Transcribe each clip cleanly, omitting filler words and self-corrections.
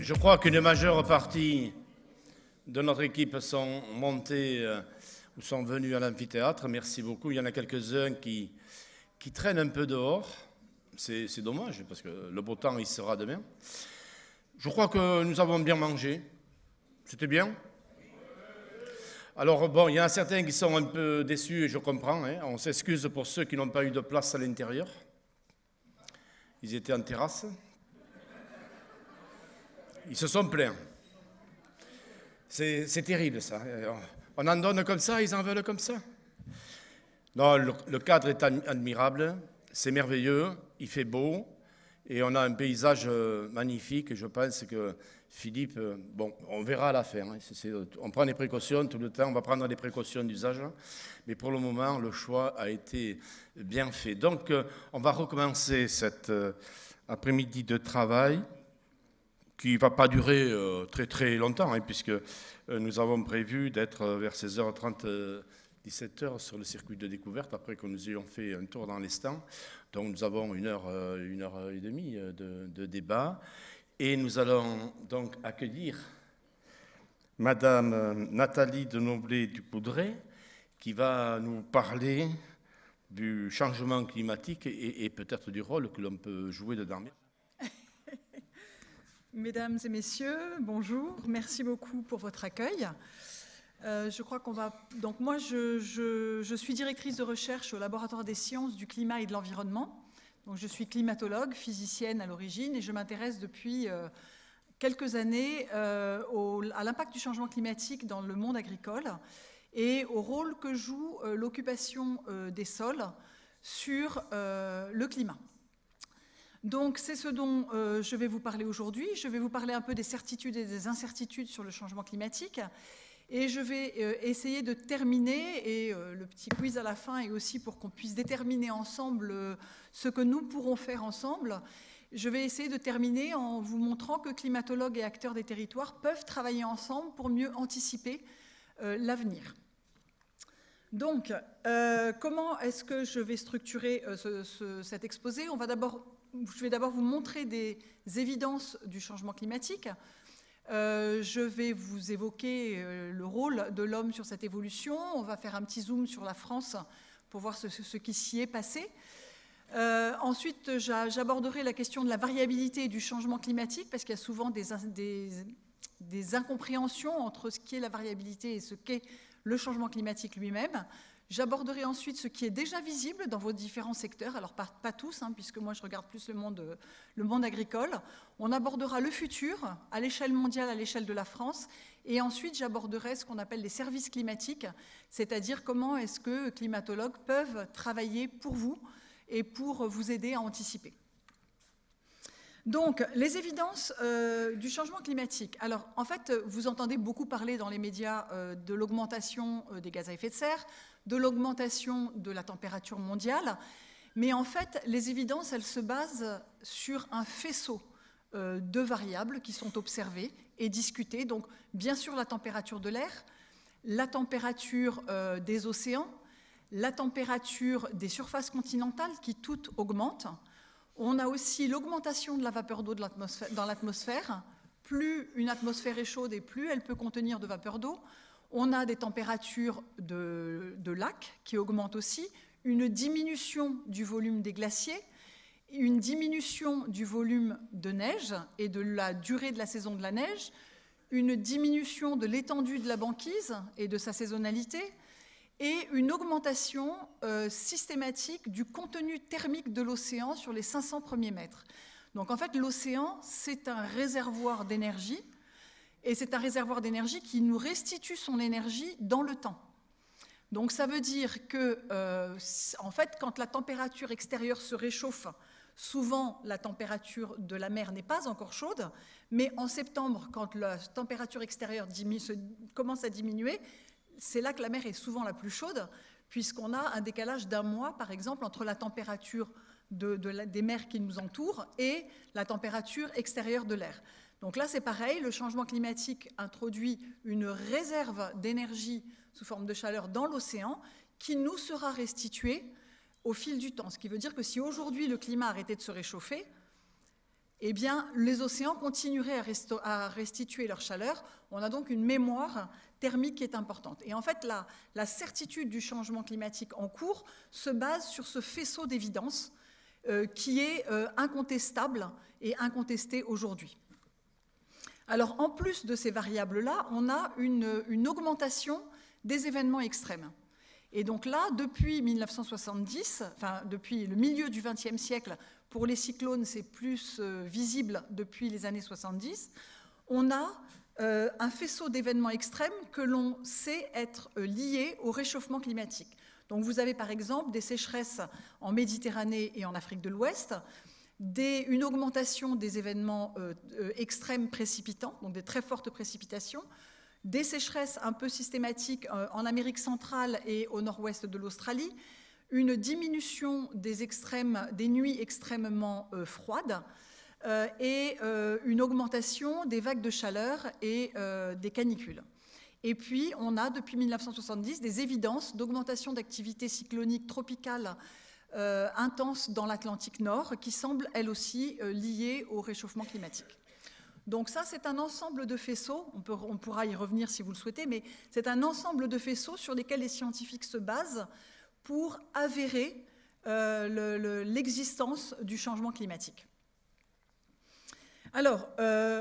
Je crois qu'une majeure partie de notre équipe sont montés ou sont venus à l'amphithéâtre. Merci beaucoup. Il y en a quelques-uns qui traînent un peu dehors. C'est dommage parce que le beau temps, il sera demain. Je crois que nous avons bien mangé. C'était bien? Alors bon, il y en a certains qui sont un peu déçus et je comprends. On s'excuse pour ceux qui n'ont pas eu de place à l'intérieur. Ils étaient en terrasse. Ils se sont plaints. C'est terrible ça. On en donne comme ça, ils en veulent comme ça. Non, le cadre est admirable, c'est merveilleux, il fait beau et on a un paysage magnifique. Je pense que Philippe, bon, on verra à la fin. On prend des précautions tout le temps, on va prendre des précautions d'usage, mais pour le moment, le choix a été bien fait. Donc, on va recommencer cet après-midi de travail qui ne va pas durer très très longtemps, puisque nous avons prévu d'être vers 16h30, 17h sur le circuit de découverte, après que nous ayons fait un tour dans les stands. Donc nous avons une heure et demie de débat. Et nous allons donc accueillir Madame Nathalie Denoblet-Dupoudret, qui va nous parler du changement climatique et peut-être du rôle que l'on peut jouer dedans. Mesdames et messieurs, bonjour. Merci beaucoup pour votre accueil. Je crois qu'on va... Donc moi, je suis directrice de recherche au laboratoire des sciences du climat et de l'environnement. Donc je suis climatologue, physicienne à l'origine, et je m'intéresse depuis quelques années à l'impact du changement climatique dans le monde agricole et au rôle que joue l'occupation des sols sur le climat. Donc c'est ce dont je vais vous parler aujourd'hui. Je vais vous parler un peu des certitudes et des incertitudes sur le changement climatique. Et je vais essayer de terminer, et le petit quiz à la fin est aussi pour qu'on puisse déterminer ensemble ce que nous pourrons faire ensemble. Je vais essayer de terminer en vous montrant que climatologues et acteurs des territoires peuvent travailler ensemble pour mieux anticiper l'avenir. Donc, comment est-ce que je vais structurer cet exposé? Je vais d'abord vous montrer des évidences du changement climatique. Je vais vous évoquer le rôle de l'homme sur cette évolution. On va faire un petit zoom sur la France pour voir ce qui s'y est passé. Ensuite, j'aborderai la question de la variabilité et du changement climatique, parce qu'il y a souvent des incompréhensions entre ce qu'est la variabilité et ce qu'est le changement climatique lui-même. J'aborderai ensuite ce qui est déjà visible dans vos différents secteurs, alors pas tous, puisque moi je regarde plus le monde agricole. On abordera le futur à l'échelle mondiale, à l'échelle de la France, et ensuite j'aborderai ce qu'on appelle les services climatiques, c'est-à-dire comment est-ce que climatologues peuvent travailler pour vous et pour vous aider à anticiper. Donc, les évidences du changement climatique. Alors, en fait, vous entendez beaucoup parler dans les médias de l'augmentation des gaz à effet de serre, de l'augmentation de la température mondiale, mais en fait, les évidences, elles se basent sur un faisceau de variables qui sont observées et discutées. Donc, bien sûr, la température de l'air, la température des océans, la température des surfaces continentales qui toutes augmentent. On a aussi l'augmentation de la vapeur d'eau dans l'atmosphère. Plus une atmosphère est chaude et plus elle peut contenir de vapeur d'eau. On a des températures de lacs qui augmentent aussi, une diminution du volume des glaciers, une diminution du volume de neige et de la durée de la saison de la neige, une diminution de l'étendue de la banquise et de sa saisonnalité, et une augmentation systématique du contenu thermique de l'océan sur les 500 premiers mètres. Donc en fait, l'océan, c'est un réservoir d'énergie, et c'est un réservoir d'énergie qui nous restitue son énergie dans le temps. Donc ça veut dire que, en fait, quand la température extérieure se réchauffe, souvent la température de la mer n'est pas encore chaude, mais en septembre, quand la température extérieure commence à diminuer, c'est là que la mer est souvent la plus chaude, puisqu'on a un décalage d'un mois, par exemple, entre la température des mers qui nous entourent et la température extérieure de l'air. Donc là, c'est pareil, le changement climatique introduit une réserve d'énergie sous forme de chaleur dans l'océan qui nous sera restituée au fil du temps. Ce qui veut dire que si aujourd'hui le climat arrêtait de se réchauffer, eh bien, les océans continueraient à restituer leur chaleur. On a donc une mémoire thermique qui est importante. Et en fait, la certitude du changement climatique en cours se base sur ce faisceau d'évidence qui est incontestable et incontesté aujourd'hui. Alors, en plus de ces variables-là, on a une augmentation des événements extrêmes. Et donc là, depuis 1970, enfin depuis le milieu du XXe siècle, pour les cyclones, c'est plus visible depuis les années 70, on a un faisceau d'événements extrêmes que l'on sait être liés au réchauffement climatique. Donc vous avez par exemple des sécheresses en Méditerranée et en Afrique de l'Ouest, une augmentation des événements extrêmes précipitants, donc des très fortes précipitations, des sécheresses un peu systématiques en Amérique centrale et au nord-ouest de l'Australie, une diminution des nuits extrêmement froides et une augmentation des vagues de chaleur et des canicules. Et puis, on a, depuis 1970, des évidences d'augmentation d'activité cyclonique tropicale intense dans l'Atlantique Nord, qui semblent, elles aussi, liées au réchauffement climatique. Donc ça, c'est un ensemble de faisceaux, on pourra y revenir si vous le souhaitez, mais c'est un ensemble de faisceaux sur lesquels les scientifiques se basent pour avérer l'existence du changement climatique. Alors,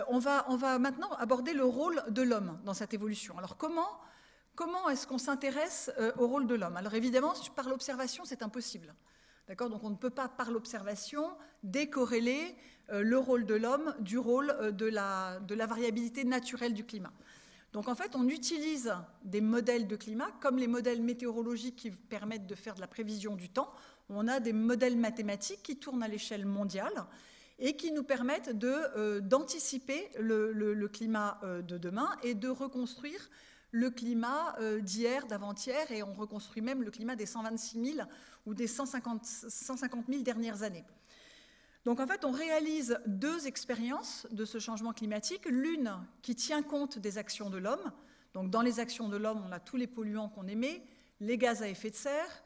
on va maintenant aborder le rôle de l'homme dans cette évolution. Alors, comment est-ce qu'on s'intéresse au rôle de l'homme? Alors, évidemment, par l'observation, c'est impossible. D'accord? Donc, on ne peut pas, par l'observation, décorréler le rôle de l'homme du rôle de la variabilité naturelle du climat. Donc, en fait, on utilise des modèles de climat, comme les modèles météorologiques qui permettent de faire de la prévision du temps. On a des modèles mathématiques qui tournent à l'échelle mondiale et qui nous permettent d'anticiper le climat de demain et de reconstruire le climat d'hier, d'avant-hier, et on reconstruit même le climat des 126 000 ou des 150 000 dernières années. Donc en fait, on réalise deux expériences de ce changement climatique, l'une qui tient compte des actions de l'homme. Donc dans les actions de l'homme, on a tous les polluants qu'on émet, les gaz à effet de serre,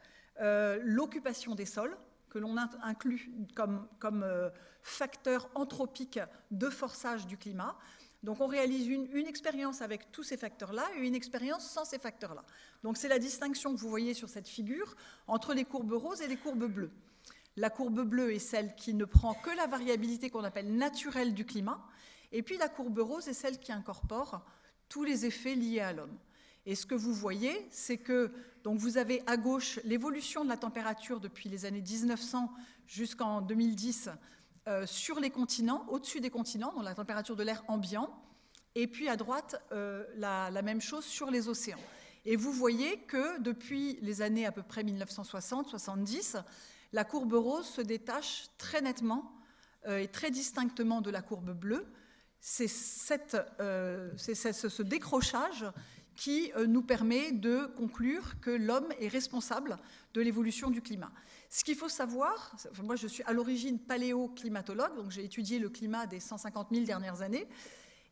l'occupation des sols, que l'on inclut comme facteur anthropique de forçage du climat. Donc on réalise une expérience avec tous ces facteurs-là et une expérience sans ces facteurs-là. Donc c'est la distinction que vous voyez sur cette figure entre les courbes roses et les courbes bleues. La courbe bleue est celle qui ne prend que la variabilité qu'on appelle naturelle du climat, et puis la courbe rose est celle qui incorpore tous les effets liés à l'homme. Et ce que vous voyez, c'est que donc vous avez à gauche l'évolution de la température depuis les années 1900 jusqu'en 2010 sur les continents, au-dessus des continents, donc la température de l'air ambiant, et puis à droite, la même chose sur les océans. Et vous voyez que depuis les années à peu près 1960-70, la courbe rose se détache très nettement et très distinctement de la courbe bleue. C'est ce décrochage qui nous permet de conclure que l'homme est responsable de l'évolution du climat. Ce qu'il faut savoir, moi je suis à l'origine paléoclimatologue, donc j'ai étudié le climat des 150 000 dernières années,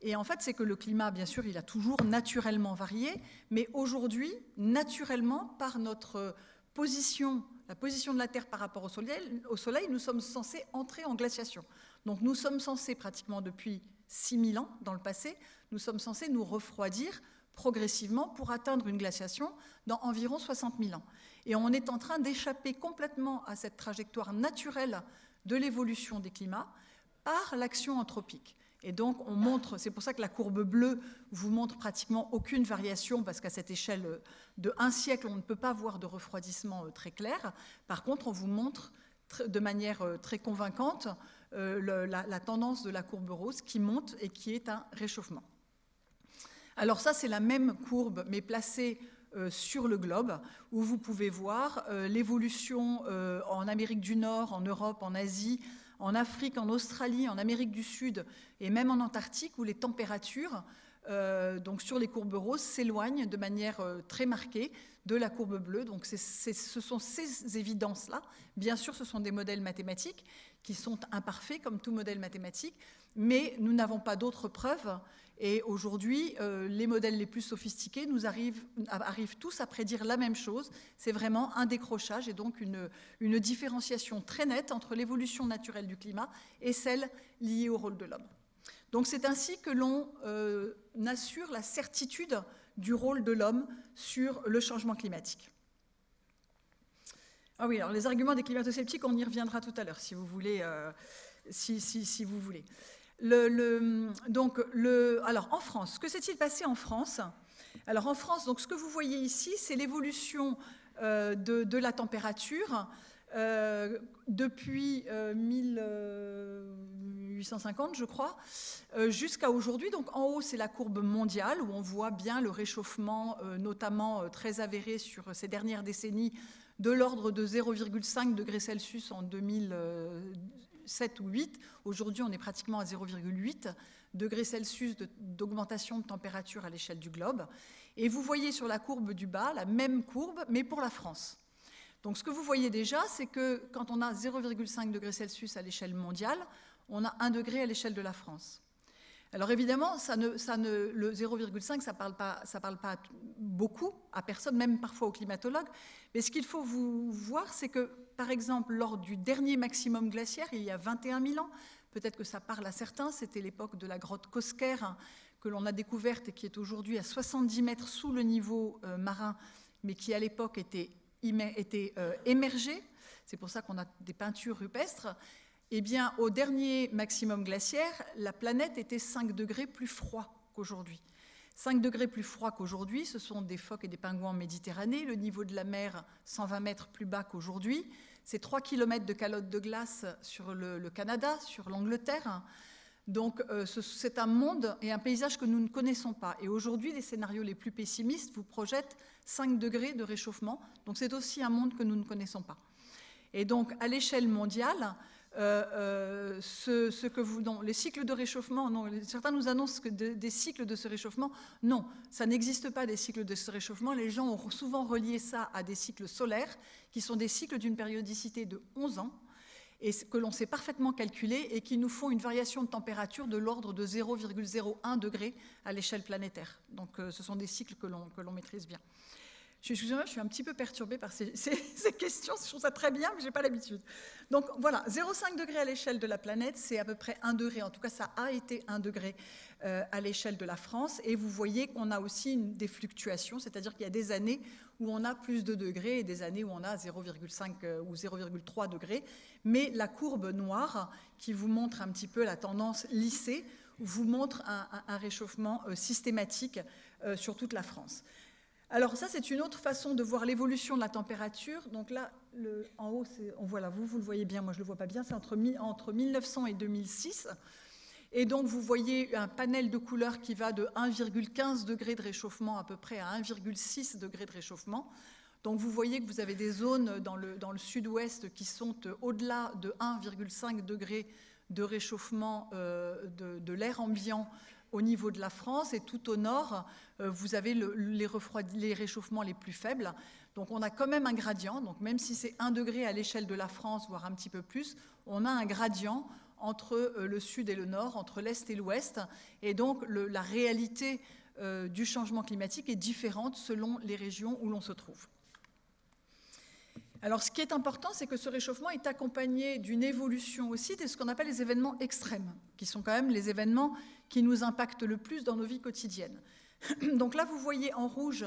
et en fait c'est que le climat, bien sûr, il a toujours naturellement varié, mais aujourd'hui, naturellement, par notre position, la position de la Terre par rapport au Soleil, nous sommes censés entrer en glaciation. Donc nous sommes censés, pratiquement depuis 6000 ans dans le passé, nous sommes censés nous refroidir progressivement pour atteindre une glaciation dans environ 60 000 ans. Et on est en train d'échapper complètement à cette trajectoire naturelle de l'évolution des climats par l'action anthropique. Et donc on montre, c'est pour ça que la courbe bleue vous montre pratiquement aucune variation, parce qu'à cette échelle de 1 siècle, on ne peut pas voir de refroidissement très clair. Par contre, on vous montre de manière très convaincante la tendance de la courbe rose qui monte et qui est un réchauffement. Alors ça, c'est la même courbe, mais placée sur le globe, où vous pouvez voir l'évolution en Amérique du Nord, en Europe, en Asie, en Afrique, en Australie, en Amérique du Sud et même en Antarctique, où les températures donc sur les courbes roses s'éloignent de manière très marquée de la courbe bleue. Donc ce sont ces évidences-là. Bien sûr, ce sont des modèles mathématiques qui sont imparfaits, comme tout modèle mathématique, mais nous n'avons pas d'autres preuves. Et aujourd'hui, les modèles les plus sophistiqués nous arrivent tous à prédire la même chose. C'est vraiment un décrochage et donc une différenciation très nette entre l'évolution naturelle du climat et celle liée au rôle de l'homme. Donc c'est ainsi que l'on assure la certitude du rôle de l'homme sur le changement climatique. Ah oui, alors les arguments des climato-sceptiques, on y reviendra tout à l'heure, si vous voulez. Si vous voulez. Alors en France, que s'est-il passé en France? Alors en France, donc, ce que vous voyez ici, c'est l'évolution de la température depuis 1850, je crois, jusqu'à aujourd'hui. Donc en haut, c'est la courbe mondiale, où on voit bien le réchauffement, notamment très avéré sur ces dernières décennies, de l'ordre de 0,5 degrés Celsius en 2007 ou 2008. Aujourd'hui, on est pratiquement à 0,8 degrés Celsius d'augmentation de température à l'échelle du globe. Et vous voyez sur la courbe du bas la même courbe, mais pour la France. Donc ce que vous voyez déjà, c'est que quand on a 0,5 degrés Celsius à l'échelle mondiale, on a 1 degré à l'échelle de la France. Alors évidemment, le 0,5, ça parle pas beaucoup à personne, même parfois aux climatologues. Mais ce qu'il faut vous voir, c'est que, par exemple, lors du dernier maximum glaciaire, il y a 21 000 ans, peut-être que ça parle à certains, c'était l'époque de la grotte Cosquer, que l'on a découverte et qui est aujourd'hui à 70 mètres sous le niveau marin, mais qui à l'époque était émergée. C'est pour ça qu'on a des peintures rupestres. Eh bien, au dernier maximum glaciaire, la planète était 5 degrés plus froid qu'aujourd'hui. 5 degrés plus froid qu'aujourd'hui, ce sont des phoques et des pingouins en Méditerranée, le niveau de la mer 120 mètres plus bas qu'aujourd'hui, c'est 3 km de calotte de glace sur le Canada, sur l'Angleterre. Donc c'est un monde et un paysage que nous ne connaissons pas. Et aujourd'hui, les scénarios les plus pessimistes vous projettent 5 degrés de réchauffement. Donc c'est aussi un monde que nous ne connaissons pas. Et donc à l'échelle mondiale, les cycles de réchauffement, non, certains nous annoncent que des cycles de ce réchauffement, non, ça n'existe pas des cycles de ce réchauffement. Les gens ont souvent relié ça à des cycles solaires, qui sont des cycles d'une périodicité de 11 ans, et que l'on sait parfaitement calculer, et qui nous font une variation de température de l'ordre de 0,01 degré à l'échelle planétaire. Donc ce sont des cycles que l'on maîtrise bien. Excusez-moi, je suis un petit peu perturbée par ces questions, je trouve ça très bien, mais je n'ai pas l'habitude. Donc voilà, 0,5 degré à l'échelle de la planète, c'est à peu près 1 degré, en tout cas ça a été 1 degré à l'échelle de la France, et vous voyez qu'on a aussi des fluctuations, c'est-à-dire qu'il y a des années où on a plus de degrés et des années où on a 0,5 ou 0,3 degrés, mais la courbe noire qui vous montre un petit peu la tendance lissée vous montre un réchauffement systématique sur toute la France. Alors ça, c'est une autre façon de voir l'évolution de la température. Donc là, en haut, voilà, vous le voyez bien, moi je ne le vois pas bien, c'est entre 1900 et 2006. Et donc vous voyez un panel de couleurs qui va de 1,15 degré de réchauffement à peu près à 1,6 degré de réchauffement. Donc vous voyez que vous avez des zones dans le sud-ouest qui sont au-delà de 1,5 degré de réchauffement de l'air ambiant au niveau de la France, et tout au nord, vous avez les réchauffements les plus faibles. Donc on a quand même un gradient, donc même si c'est 1 degré à l'échelle de la France, voire un petit peu plus, on a un gradient entre le sud et le nord, entre l'est et l'ouest, et donc la réalité du changement climatique est différente selon les régions où l'on se trouve. Alors ce qui est important, c'est que ce réchauffement est accompagné d'une évolution aussi de ce qu'on appelle les événements extrêmes, qui sont quand même les événements qui nous impactent le plus dans nos vies quotidiennes. Donc là, vous voyez en rouge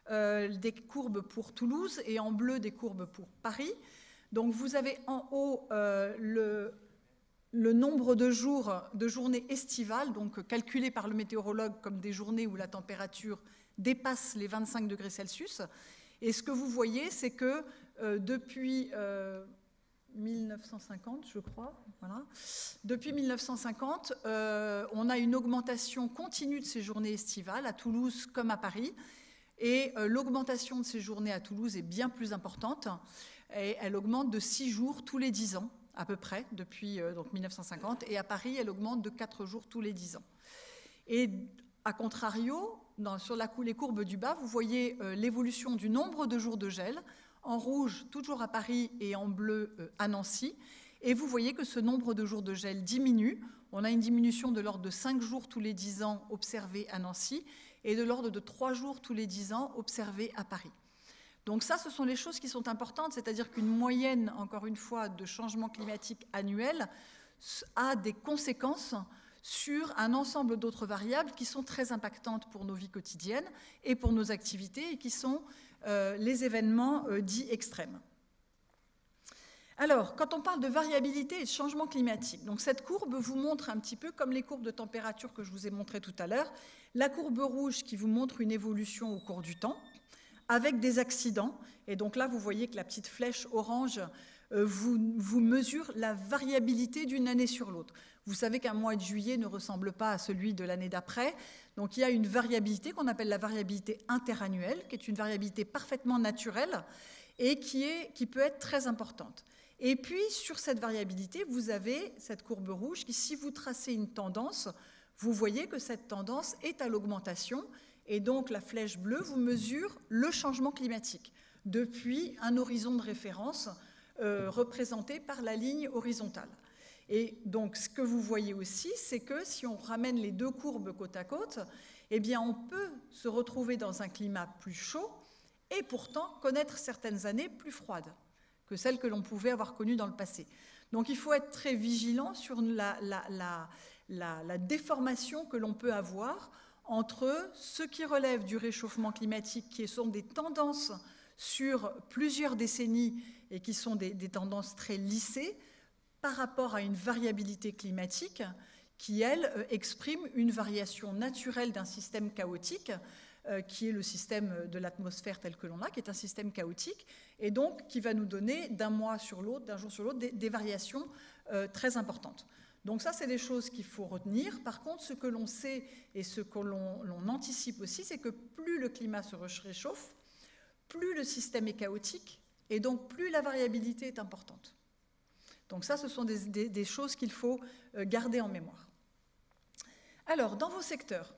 des courbes pour Toulouse et en bleu des courbes pour Paris. Donc vous avez en haut le nombre de jours de journées estivales, donc calculées par le météorologue comme des journées où la température dépasse les 25 degrés Celsius. Et ce que vous voyez, c'est que depuis 1950, je crois, voilà. Depuis 1950, on a une augmentation continue de ces journées estivales à Toulouse comme à Paris. Et l'augmentation de ces journées à Toulouse est bien plus importante. Et elle augmente de 6 jours tous les 10 ans, à peu près, depuis donc 1950. Et à Paris, elle augmente de 4 jours tous les 10 ans. Et à contrario, sur les courbes du bas, vous voyez l'évolution du nombre de jours de gel, en rouge toujours à Paris et en bleu à Nancy, Et vous voyez que ce nombre de jours de gel diminue. On a une diminution de l'ordre de 5 jours tous les 10 ans observée à Nancy et de l'ordre de 3 jours tous les 10 ans observée à Paris. Donc ça, ce sont les choses qui sont importantes, c'est-à-dire qu'une moyenne, encore une fois, de changement climatique annuel a des conséquences sur un ensemble d'autres variables qui sont très impactantes pour nos vies quotidiennes et pour nos activités et qui sont les événements dits extrêmes. Alors, quand on parle de variabilité et de changement climatique, donc cette courbe vous montre un petit peu comme les courbes de température que je vous ai montrées tout à l'heure, la courbe rouge qui vous montre une évolution au cours du temps, avec des accidents. Et donc là, vous voyez que la petite flèche orange vous mesure la variabilité d'une année sur l'autre. Vous savez qu'un mois de juillet ne ressemble pas à celui de l'année d'après. Donc il y a une variabilité qu'on appelle la variabilité interannuelle, qui est une variabilité parfaitement naturelle et qui peut être très importante. Et puis, sur cette variabilité, vous avez cette courbe rouge qui, si vous tracez une tendance, vous voyez que cette tendance est à l'augmentation. Et donc, la flèche bleue vous mesure le changement climatique depuis un horizon de référence représenté par la ligne horizontale. Et donc, ce que vous voyez aussi, c'est que si on ramène les deux courbes côte à côte, eh bien, on peut se retrouver dans un climat plus chaud et pourtant connaître certaines années plus froides que celles que l'on pouvait avoir connues dans le passé. Donc, il faut être très vigilant sur la déformation que l'on peut avoir entre ce qui relève du réchauffement climatique, qui sont des tendances sur plusieurs décennies et qui sont des tendances très lissées, par rapport à une variabilité climatique qui, elle, exprime une variation naturelle d'un système chaotique, qui est le système de l'atmosphère tel que l'on a, qui est un système chaotique, et donc qui va nous donner d'un mois sur l'autre, d'un jour sur l'autre, des variations très importantes. Donc ça, c'est des choses qu'il faut retenir. Par contre, ce que l'on sait et ce que l'on anticipe aussi, c'est que plus le climat se réchauffe, plus le système est chaotique, et donc plus la variabilité est importante. Donc ça, ce sont des choses qu'il faut garder en mémoire. Alors, dans vos secteurs,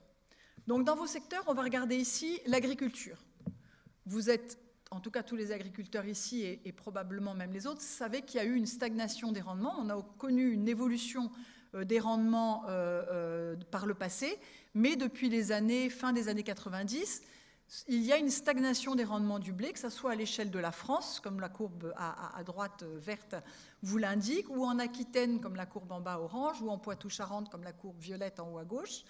on va regarder ici l'agriculture. Vous êtes, en tout cas tous les agriculteurs ici et probablement même les autres, savez qu'il y a eu une stagnation des rendements. On a connu une évolution des rendements par le passé, mais depuis fin des années 90, il y a une stagnation des rendements du blé, que ce soit à l'échelle de la France, comme la courbe à droite verte vous l'indique, ou en Aquitaine, comme la courbe en bas orange, ou en Poitou-Charentes, comme la courbe violette en haut à gauche.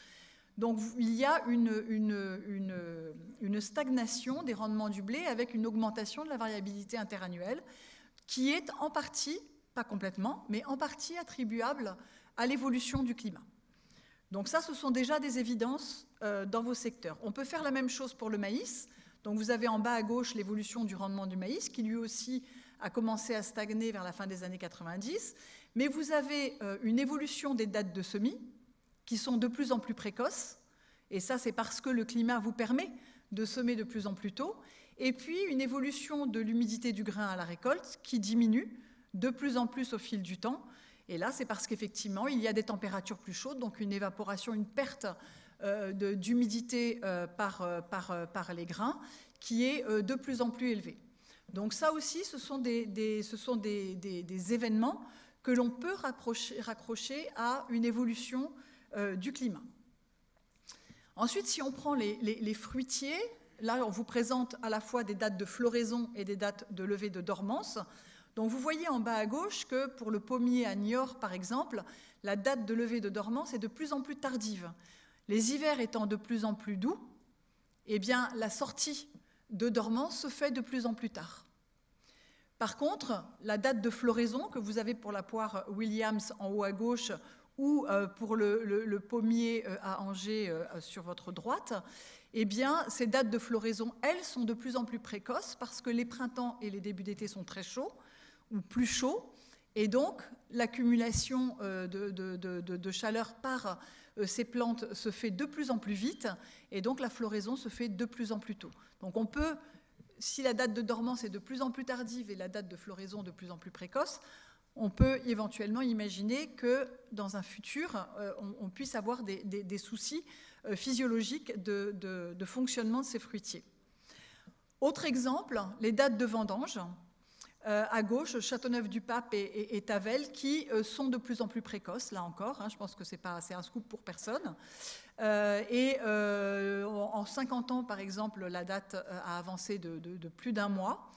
Donc il y a une stagnation des rendements du blé avec une augmentation de la variabilité interannuelle qui est en partie, pas complètement, mais en partie attribuable à l'évolution du climat. Donc ça, ce sont déjà des évidences dans vos secteurs. On peut faire la même chose pour le maïs. Donc vous avez en bas à gauche l'évolution du rendement du maïs qui lui aussi a commencé à stagner vers la fin des années 90. Mais vous avez une évolution des dates de semis qui sont de plus en plus précoces. Et ça, c'est parce que le climat vous permet de semer de plus en plus tôt. Et puis une évolution de l'humidité du grain à la récolte qui diminue de plus en plus au fil du temps. Et là, c'est parce qu'effectivement, il y a des températures plus chaudes, donc une évaporation, une perte d'humidité par les grains qui est de plus en plus élevée. Donc ça aussi, ce sont des événements que l'on peut raccrocher à une évolution du climat. Ensuite, si on prend les fruitiers, là, on vous présente à la fois des dates de floraison et des dates de levée de dormance. Donc vous voyez en bas à gauche que pour le pommier à Niort, par exemple, la date de levée de dormance est de plus en plus tardive. Les hivers étant de plus en plus doux, eh bien, la sortie de dormance se fait de plus en plus tard. Par contre, la date de floraison que vous avez pour la poire Williams en haut à gauche ou pour le pommier à Angers sur votre droite, eh bien, ces dates de floraison, elles, sont de plus en plus précoces parce que les printemps et les débuts d'été sont très chauds ou plus chauds, et donc l'accumulation de chaleur par ces plantes se fait de plus en plus vite, et donc la floraison se fait de plus en plus tôt. Donc on peut, si la date de dormance est de plus en plus tardive et la date de floraison de plus en plus précoce, on peut éventuellement imaginer que dans un futur, on puisse avoir des soucis physiologiques de fonctionnement de ces fruitiers. Autre exemple, les dates de vendange. À gauche, Châteauneuf-du-Pape et Tavel, qui sont de plus en plus précoces, là encore. Je pense que c'est un scoop pour personne. En 50 ans, par exemple, la date a avancé de plus d'un mois.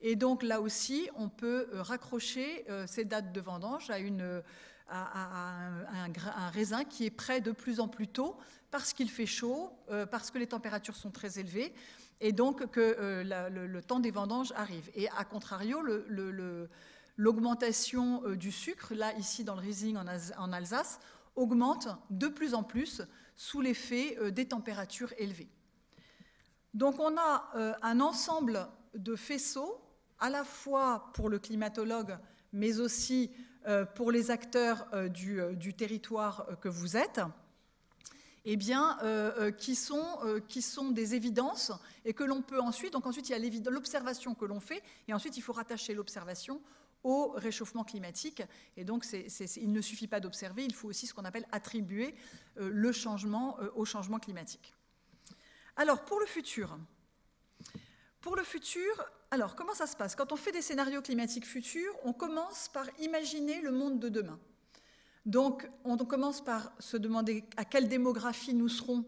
Et donc, là aussi, on peut raccrocher ces dates de vendange à un raisin qui est prêt de plus en plus tôt parce qu'il fait chaud, parce que les températures sont très élevées, et donc que le temps des vendanges arrive. Et à contrario, l'augmentation du sucre, là, ici, dans le Riesling en Alsace, augmente de plus en plus sous l'effet des températures élevées. Donc, on a un ensemble de faisceaux, à la fois pour le climatologue, mais aussi pour les acteurs du territoire que vous êtes, eh bien, qui sont des évidences et que l'on peut ensuite, donc ensuite il y a l'observation que l'on fait, et ensuite il faut rattacher l'observation au réchauffement climatique. Et donc il ne suffit pas d'observer, il faut aussi ce qu'on appelle attribuer le changement au changement climatique. Alors, pour le futur, alors comment ça se passe? Quand on fait des scénarios climatiques futurs, on commence par imaginer le monde de demain. Donc, on commence par se demander à quelle démographie nous serons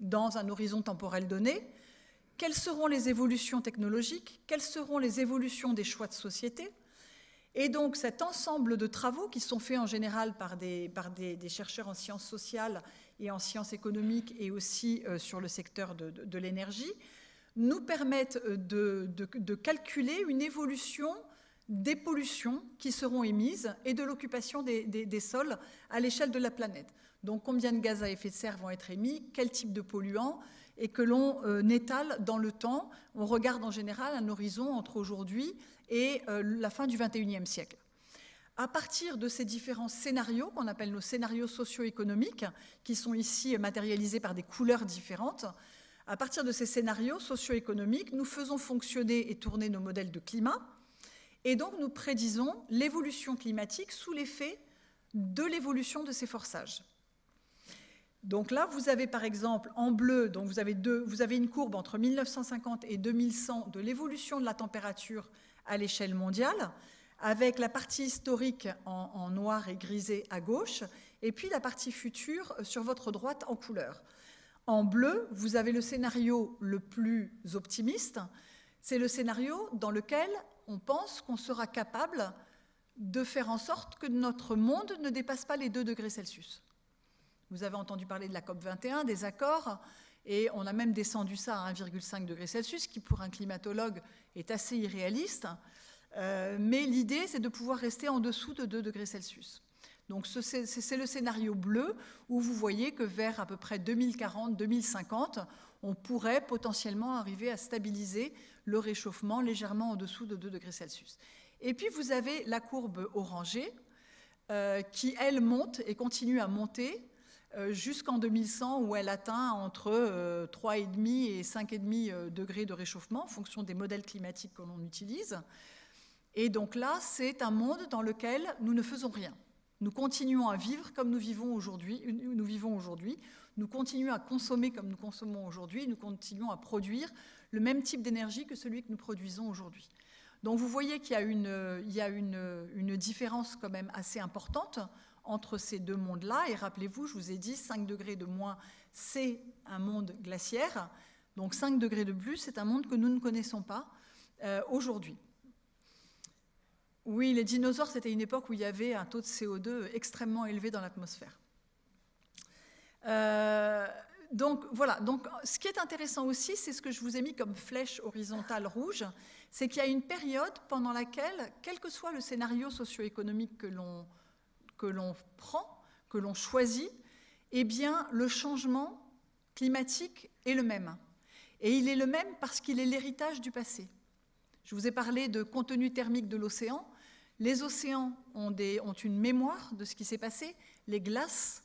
dans un horizon temporel donné, quelles seront les évolutions technologiques, quelles seront les évolutions des choix de société. Et donc, cet ensemble de travaux qui sont faits en général par des chercheurs en sciences sociales et en sciences économiques et aussi sur le secteur de l'énergie, nous permettent de calculer une évolution des pollutions qui seront émises et de l'occupation des sols à l'échelle de la planète. Donc, combien de gaz à effet de serre vont être émis, quel type de polluants, et que l'on étale dans le temps. On regarde en général un horizon entre aujourd'hui et la fin du XXIe siècle. À partir de ces différents scénarios, qu'on appelle nos scénarios socio-économiques, qui sont ici matérialisés par des couleurs différentes, à partir de ces scénarios socio-économiques, nous faisons fonctionner et tourner nos modèles de climat, et donc nous prédisons l'évolution climatique sous l'effet de l'évolution de ces forçages. Donc là, vous avez par exemple en bleu, donc vous avez une courbe entre 1950 et 2100 de l'évolution de la température à l'échelle mondiale, avec la partie historique en noir et grisé à gauche, et puis la partie future sur votre droite en couleur. En bleu, vous avez le scénario le plus optimiste. C'est le scénario dans lequel on pense qu'on sera capable de faire en sorte que notre monde ne dépasse pas les 2 degrés Celsius. Vous avez entendu parler de la COP21, des accords, et on a même descendu ça à 1,5 degré Celsius, qui pour un climatologue est assez irréaliste. Mais l'idée, c'est de pouvoir rester en dessous de 2 degrés Celsius. Donc c'est le scénario bleu où vous voyez que vers à peu près 2040-2050, on pourrait potentiellement arriver à stabiliser le réchauffement légèrement en dessous de 2 degrés Celsius. Et puis vous avez la courbe orangée qui, elle, monte et continue à monter jusqu'en 2100 où elle atteint entre 3,5 et 5,5 degrés de réchauffement en fonction des modèles climatiques que l'on utilise. Et donc là, c'est un monde dans lequel nous ne faisons rien. Nous continuons à vivre comme nous vivons aujourd'hui, nous continuons à consommer comme nous consommons aujourd'hui, nous continuons à produire le même type d'énergie que celui que nous produisons aujourd'hui. Donc vous voyez qu'il y a une différence quand même assez importante entre ces deux mondes-là. Et rappelez-vous, je vous ai dit, 5 degrés de moins, c'est un monde glaciaire. Donc 5 degrés de plus, c'est un monde que nous ne connaissons pas aujourd'hui. Oui, les dinosaures, c'était une époque où il y avait un taux de CO2 extrêmement élevé dans l'atmosphère. Donc voilà, donc, ce qui est intéressant aussi, c'est ce que je vous ai mis comme flèche horizontale rouge, c'est qu'il y a une période pendant laquelle, quel que soit le scénario socio-économique que l'on prend, que l'on choisit, eh bien, le changement climatique est le même. Et il est le même parce qu'il est l'héritage du passé. Je vous ai parlé de contenu thermique de l'océan. Les océans ont une mémoire de ce qui s'est passé. Les glaces,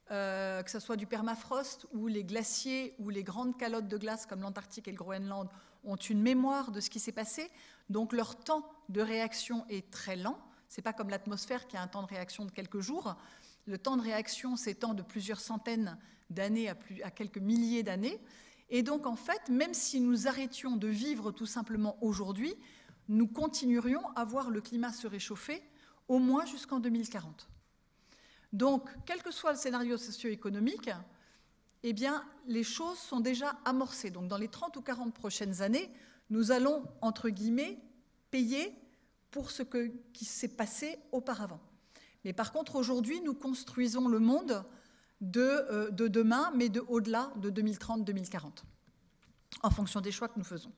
que ce soit du permafrost ou les glaciers ou les grandes calottes de glace comme l'Antarctique et le Groenland, ont une mémoire de ce qui s'est passé. Donc leur temps de réaction est très lent. Ce n'est pas comme l'atmosphère qui a un temps de réaction de quelques jours. Le temps de réaction s'étend de plusieurs centaines d'années à quelques milliers d'années. Et donc, en fait, même si nous arrêtions de vivre tout simplement aujourd'hui, nous continuerions à voir le climat se réchauffer au moins jusqu'en 2040. Donc, quel que soit le scénario socio-économique, eh bien, les choses sont déjà amorcées. Donc, dans les 30 ou 40 prochaines années, nous allons, entre guillemets, payer pour ce qui s'est passé auparavant. Mais par contre, aujourd'hui, nous construisons le monde de demain, mais au-delà de 2030-2040, en fonction des choix que nous faisons.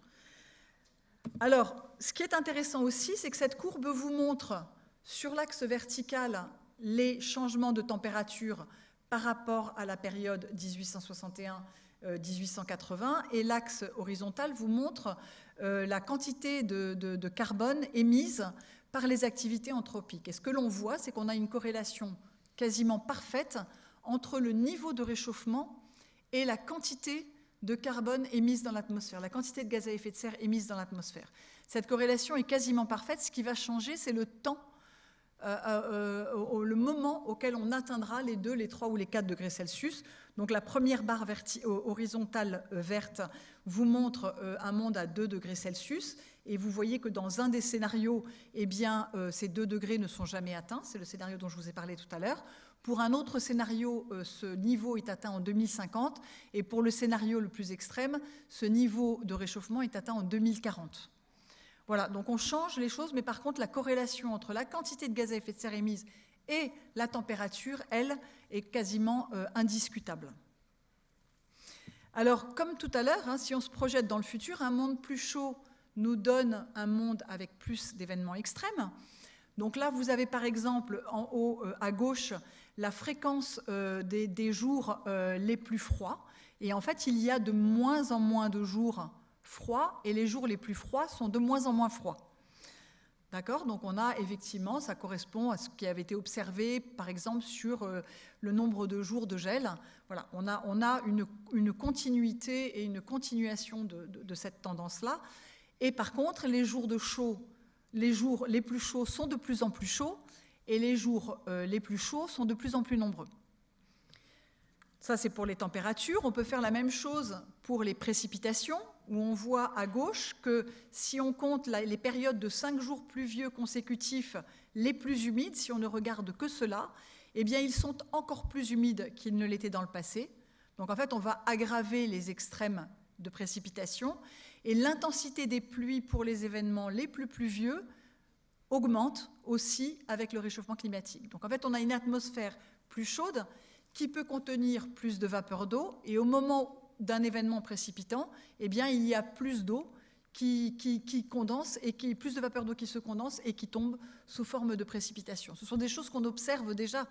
Alors, ce qui est intéressant aussi, c'est que cette courbe vous montre sur l'axe vertical les changements de température par rapport à la période 1861-1880, et l'axe horizontal vous montre la quantité de carbone émise par les activités anthropiques. Et ce que l'on voit, c'est qu'on a une corrélation quasiment parfaite entre le niveau de réchauffement et la quantité de carbone émise dans l'atmosphère, la quantité de gaz à effet de serre émise dans l'atmosphère. Cette corrélation est quasiment parfaite. Ce qui va changer, c'est le temps, le moment auquel on atteindra les 2, les 3 ou les 4 degrés Celsius. Donc la première barre horizontale verte vous montre un monde à 2 degrés Celsius, et vous voyez que dans un des scénarios, eh bien, ces 2 degrés ne sont jamais atteints. C'est le scénario dont je vous ai parlé tout à l'heure. Pour un autre scénario, ce niveau est atteint en 2050, et pour le scénario le plus extrême, ce niveau de réchauffement est atteint en 2040. Voilà, donc on change les choses, mais par contre, la corrélation entre la quantité de gaz à effet de serre émise et la température, elle, est quasiment indiscutable. Alors, comme tout à l'heure, hein, si on se projette dans le futur, un monde plus chaud nous donne un monde avec plus d'événements extrêmes. Donc là, vous avez par exemple en haut à gauche la fréquence des jours les plus froids. Et en fait, il y a de moins en moins de jours froids, et les jours les plus froids sont de moins en moins froids. D'accord ? Donc on a effectivement, ça correspond à ce qui avait été observé, par exemple, sur le nombre de jours de gel. Voilà, on a une continuité et une continuation de cette tendance-là. Et par contre, les jours de chaud, les jours les plus chauds sont de plus en plus chauds, et les jours les plus chauds sont de plus en plus nombreux. Ça, c'est pour les températures. On peut faire la même chose pour les précipitations, où on voit à gauche que si on compte les périodes de 5 jours pluvieux consécutifs les plus humides, si on ne regarde que cela, eh bien, ils sont encore plus humides qu'ils ne l'étaient dans le passé. Donc, en fait, on va aggraver les extrêmes de précipitations, et l'intensité des pluies pour les événements les plus pluvieux augmente aussi avec le réchauffement climatique. Donc, en fait, on a une atmosphère plus chaude qui peut contenir plus de vapeur d'eau, et au moment d'un événement précipitant, eh bien, il y a plus d'eau qui condense, et plus de vapeur d'eau qui se condense et qui tombe sous forme de précipitation. Ce sont des choses qu'on observe déjà.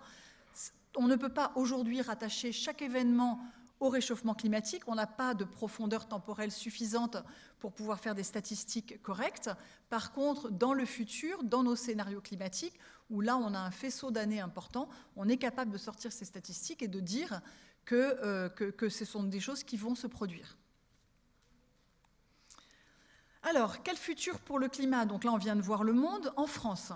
On ne peut pas aujourd'hui rattacher chaque événement au réchauffement climatique. On n'a pas de profondeur temporelle suffisante pour pouvoir faire des statistiques correctes. Par contre, dans le futur, dans nos scénarios climatiques, où là on a un faisceau d'années important, on est capable de sortir ces statistiques et de dire que ce sont des choses qui vont se produire. Alors, quel futur pour le climat? Donc là, on vient de voir le monde en France.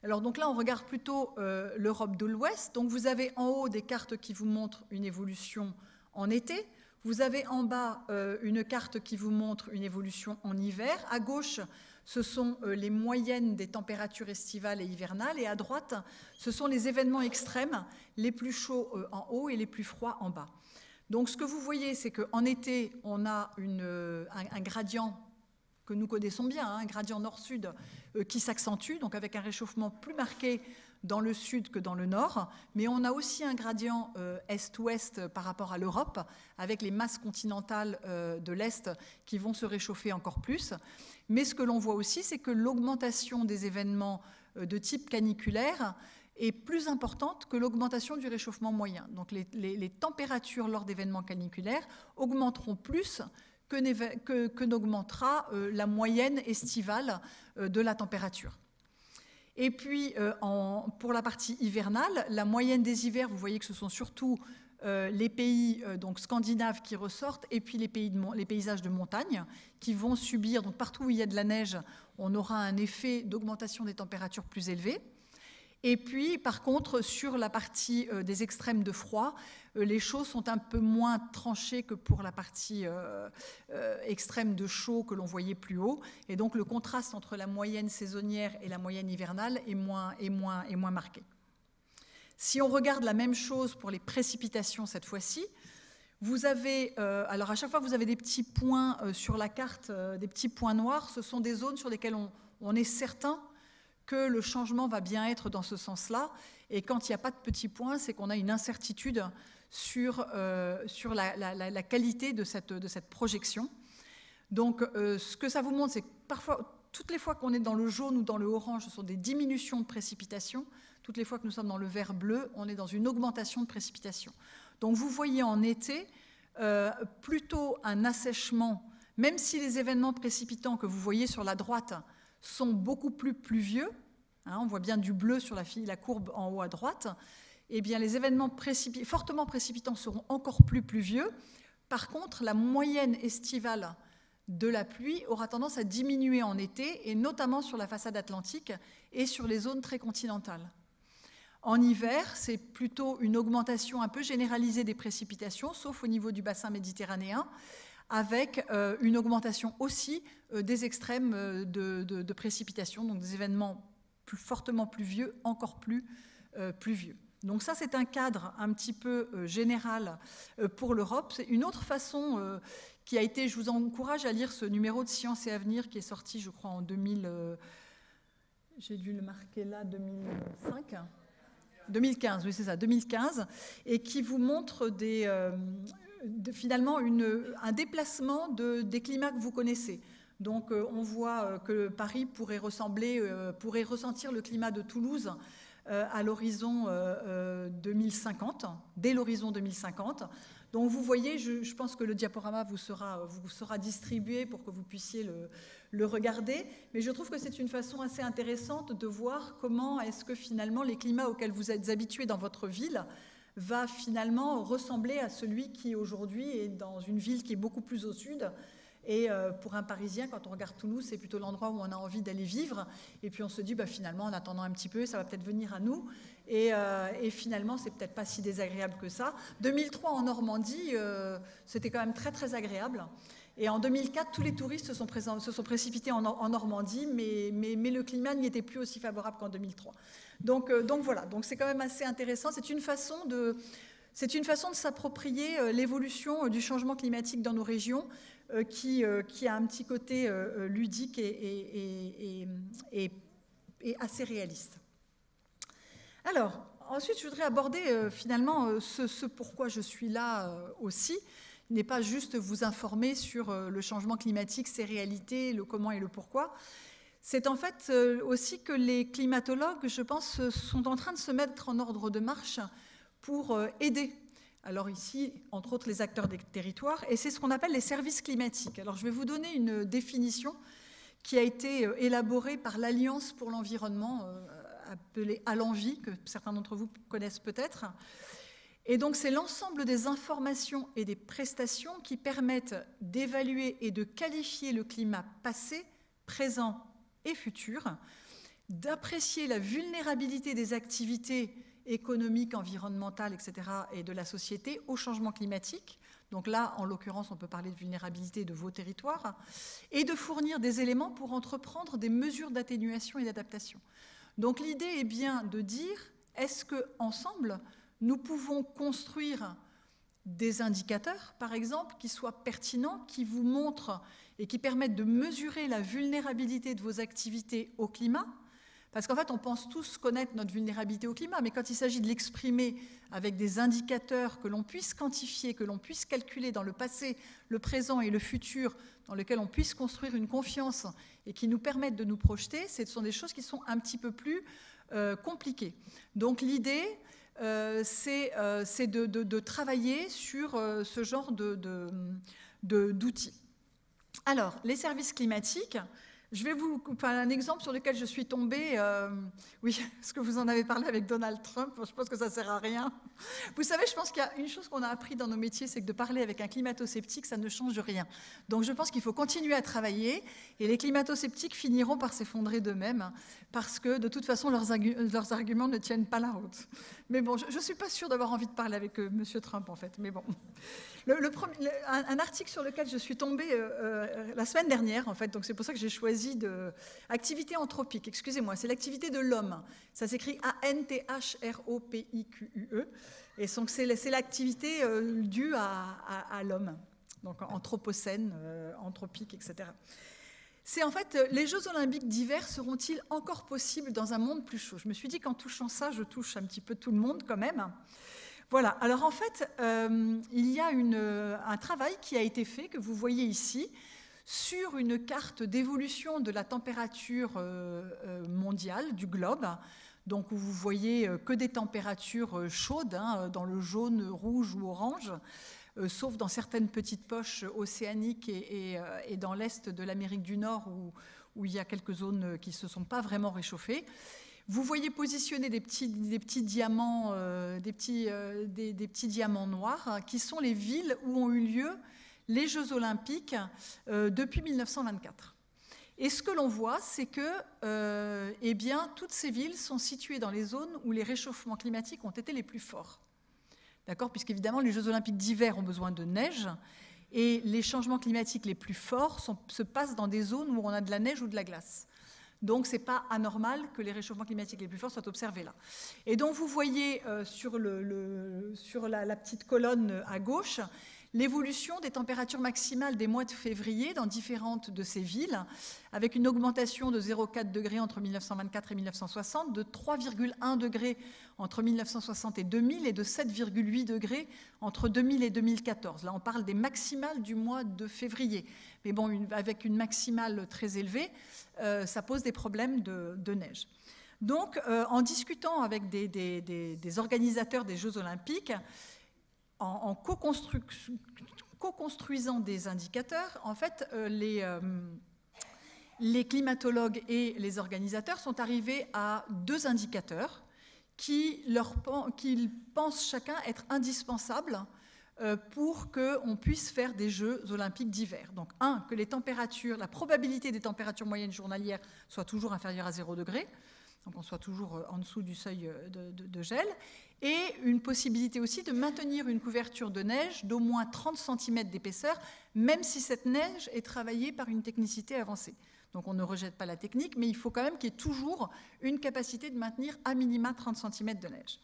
Alors donc là, on regarde plutôt l'Europe de l'Ouest. Donc vous avez en haut des cartes qui vous montrent une évolution en été. Vous avez en bas une carte qui vous montre une évolution en hiver. À gauche, ce sont les moyennes des températures estivales et hivernales. Et à droite, ce sont les événements extrêmes, les plus chauds en haut et les plus froids en bas. Donc ce que vous voyez, c'est qu'en été, on a un gradient que nous connaissons bien, hein, un gradient nord-sud qui s'accentue, donc avec un réchauffement plus marqué dans le sud que dans le nord, mais on a aussi un gradient est-ouest par rapport à l'Europe, avec les masses continentales de l'Est qui vont se réchauffer encore plus. Mais ce que l'on voit aussi, c'est que l'augmentation des événements de type caniculaire est plus importante que l'augmentation du réchauffement moyen. Donc les températures lors d'événements caniculaires augmenteront plus que n'augmentera la moyenne estivale de la température. Et puis, pour la partie hivernale, la moyenne des hivers, vous voyez que ce sont surtout les pays donc scandinaves qui ressortent, et puis les paysages de montagne qui vont subir, donc partout où il y a de la neige, on aura un effet d'augmentation des températures plus élevées. Et puis, par contre, sur la partie des extrêmes de froid, les choses sont un peu moins tranchées que pour la partie extrême de chaud que l'on voyait plus haut. Et donc, le contraste entre la moyenne saisonnière et la moyenne hivernale est moins marqué. Si on regarde la même chose pour les précipitations cette fois-ci, vous avez, alors à chaque fois que vous avez des petits points sur la carte, des petits points noirs, ce sont des zones sur lesquelles on est certain que le changement va bien être dans ce sens-là. Et quand il n'y a pas de petits points, c'est qu'on a une incertitude sur la qualité de cette projection. Donc, ce que ça vous montre, c'est que parfois, toutes les fois qu'on est dans le jaune ou dans le orange, ce sont des diminutions de précipitations. Toutes les fois que nous sommes dans le vert bleu, on est dans une augmentation de précipitations. Donc, vous voyez en été plutôt un assèchement, même si les événements précipitants que vous voyez sur la droite sont beaucoup plus pluvieux, hein, on voit bien du bleu sur la courbe en haut à droite, eh bien les événements fortement précipitants seront encore plus pluvieux. Par contre, la moyenne estivale de la pluie aura tendance à diminuer en été, et notamment sur la façade atlantique et sur les zones très continentales. En hiver, c'est plutôt une augmentation un peu généralisée des précipitations, sauf au niveau du bassin méditerranéen, avec une augmentation aussi des extrêmes de précipitations, donc des événements fortement pluvieux, encore plus pluvieux. Donc ça, c'est un cadre un petit peu général pour l'Europe. C'est une autre façon qui a été, je vous encourage à lire ce numéro de Science et Avenir qui est sorti, je crois, en 2000, j'ai dû le marquer là, 2005 2015, oui c'est ça, 2015, et qui vous montre finalement un déplacement des climats que vous connaissez. Donc on voit que Paris pourrait ressentir le climat de Toulouse à l'horizon 2050, dès l'horizon 2050. Donc vous voyez, je pense que le diaporama vous sera distribué pour que vous puissiez le regarder, mais je trouve que c'est une façon assez intéressante de voir comment est-ce que finalement les climats auxquels vous êtes habitués dans votre ville va finalement ressembler à celui qui aujourd'hui est dans une ville qui est beaucoup plus au sud. Et pour un Parisien, quand on regarde Toulouse, c'est plutôt l'endroit où on a envie d'aller vivre. Et puis on se dit, finalement, en attendant un petit peu, ça va peut-être venir à nous. Et finalement, c'est peut-être pas si désagréable que ça. 2003 en Normandie, c'était quand même très très agréable. Et en 2004, tous les touristes se sont précipités en Normandie, mais le climat n'y était plus aussi favorable qu'en 2003. Donc voilà, donc c'est quand même assez intéressant. C'est une façon de s'approprier l'évolution du changement climatique dans nos régions, qui a un petit côté ludique et assez réaliste. Alors, ensuite, je voudrais aborder finalement ce pourquoi je suis là aussi. Il n'est pas juste vous informer sur le changement climatique, ses réalités, le comment et le pourquoi. C'est en fait aussi que les climatologues, je pense, sont en train de se mettre en ordre de marche pour aider. Alors ici, entre autres, les acteurs des territoires, et c'est ce qu'on appelle les services climatiques. Alors je vais vous donner une définition qui a été élaborée par l'Alliance pour l'environnement, appelée ALENVI, que certains d'entre vous connaissent peut-être. Et donc c'est l'ensemble des informations et des prestations qui permettent d'évaluer et de qualifier le climat passé, présent et futur, d'apprécier la vulnérabilité des activités économiques, environnementales, etc., et de la société au changement climatique. Donc là, en l'occurrence, on peut parler de vulnérabilité de vos territoires, et de fournir des éléments pour entreprendre des mesures d'atténuation et d'adaptation. Donc l'idée est bien de dire, est-ce qu'ensemble, nous pouvons construire des indicateurs, par exemple, qui soient pertinents, qui vous montrent et qui permettent de mesurer la vulnérabilité de vos activités au climat. Parce qu'en fait, on pense tous connaître notre vulnérabilité au climat, mais quand il s'agit de l'exprimer avec des indicateurs que l'on puisse quantifier, que l'on puisse calculer dans le passé, le présent et le futur, dans lesquels on puisse construire une confiance et qui nous permettent de nous projeter, ce sont des choses qui sont un petit peu plus compliquées. Donc l'idée, c'est de travailler sur ce genre d'outils. Alors, les services climatiques, Je vais vous couper un exemple sur lequel je suis tombée. Oui, parce que vous en avez parlé avec Donald Trump, je pense que ça ne sert à rien. Vous savez, je pense qu'il y a une chose qu'on a appris dans nos métiers, c'est que de parler avec un climato-sceptique, ça ne change rien. Donc je pense qu'il faut continuer à travailler, et les climato-sceptiques finiront par s'effondrer d'eux-mêmes, parce que de toute façon, leurs arguments ne tiennent pas la route. Mais bon, je ne suis pas sûre d'avoir envie de parler avec M. Trump, en fait, mais bon. Un article sur lequel je suis tombée la semaine dernière, en fait, donc c'est pour ça que j'ai choisi activité anthropique, excusez-moi, c'est l'activité de l'homme. Ça s'écrit A-N-T-H-R-O-P-I-Q-U-E, et donc c'est l'activité due à l'homme, donc anthropocène, anthropique, etc. C'est en fait, les Jeux olympiques d'hiver seront-ils encore possibles dans un monde plus chaud? Je me suis dit qu'en touchant ça, je touche un petit peu tout le monde quand même. Voilà, alors en fait, il y a un travail qui a été fait, que vous voyez ici, sur une carte d'évolution de la température mondiale du globe. Donc vous voyez que des températures chaudes, hein, dans le jaune, rouge ou orange, sauf dans certaines petites poches océaniques et dans l'est de l'Amérique du Nord où il y a quelques zones qui ne se sont pas vraiment réchauffées. Vous voyez positionner des petits diamants, des petits diamants noirs, hein, qui sont les villes où ont eu lieu les Jeux olympiques depuis 1924. Et ce que l'on voit, c'est que eh bien, toutes ces villes sont situées dans les zones où les réchauffements climatiques ont été les plus forts. D'accord ? Puisqu'évidemment, les Jeux olympiques d'hiver ont besoin de neige, et les changements climatiques les plus forts se passent dans des zones où on a de la neige ou de la glace. Donc, ce n'est pas anormal que les réchauffements climatiques les plus forts soient observés là. Et donc, vous voyez sur la petite colonne à gauche l'évolution des températures maximales des mois de février dans différentes de ces villes, avec une augmentation de 0,4 degrés entre 1924 et 1960, de 3,1 degrés entre 1960 et 2000 et de 7,8 degrés entre 2000 et 2014. Là, on parle des maximales du mois de février. Mais bon, avec une maximale très élevée, ça pose des problèmes de neige. Donc, en discutant avec des organisateurs des Jeux olympiques, en co-construisant des indicateurs, en fait, les climatologues et les organisateurs sont arrivés à deux indicateurs qu'ils pensent chacun être indispensables pour qu'on puisse faire des Jeux olympiques d'hiver. Donc, un, que la probabilité des températures moyennes journalières soit toujours inférieure à 0 degré, donc on soit toujours en dessous du seuil de gel, et une possibilité aussi de maintenir une couverture de neige d'au moins 30 cm d'épaisseur, même si cette neige est travaillée par une technicité avancée. Donc on ne rejette pas la technique, mais il faut quand même qu'il y ait toujours une capacité de maintenir à minima 30 cm de neige.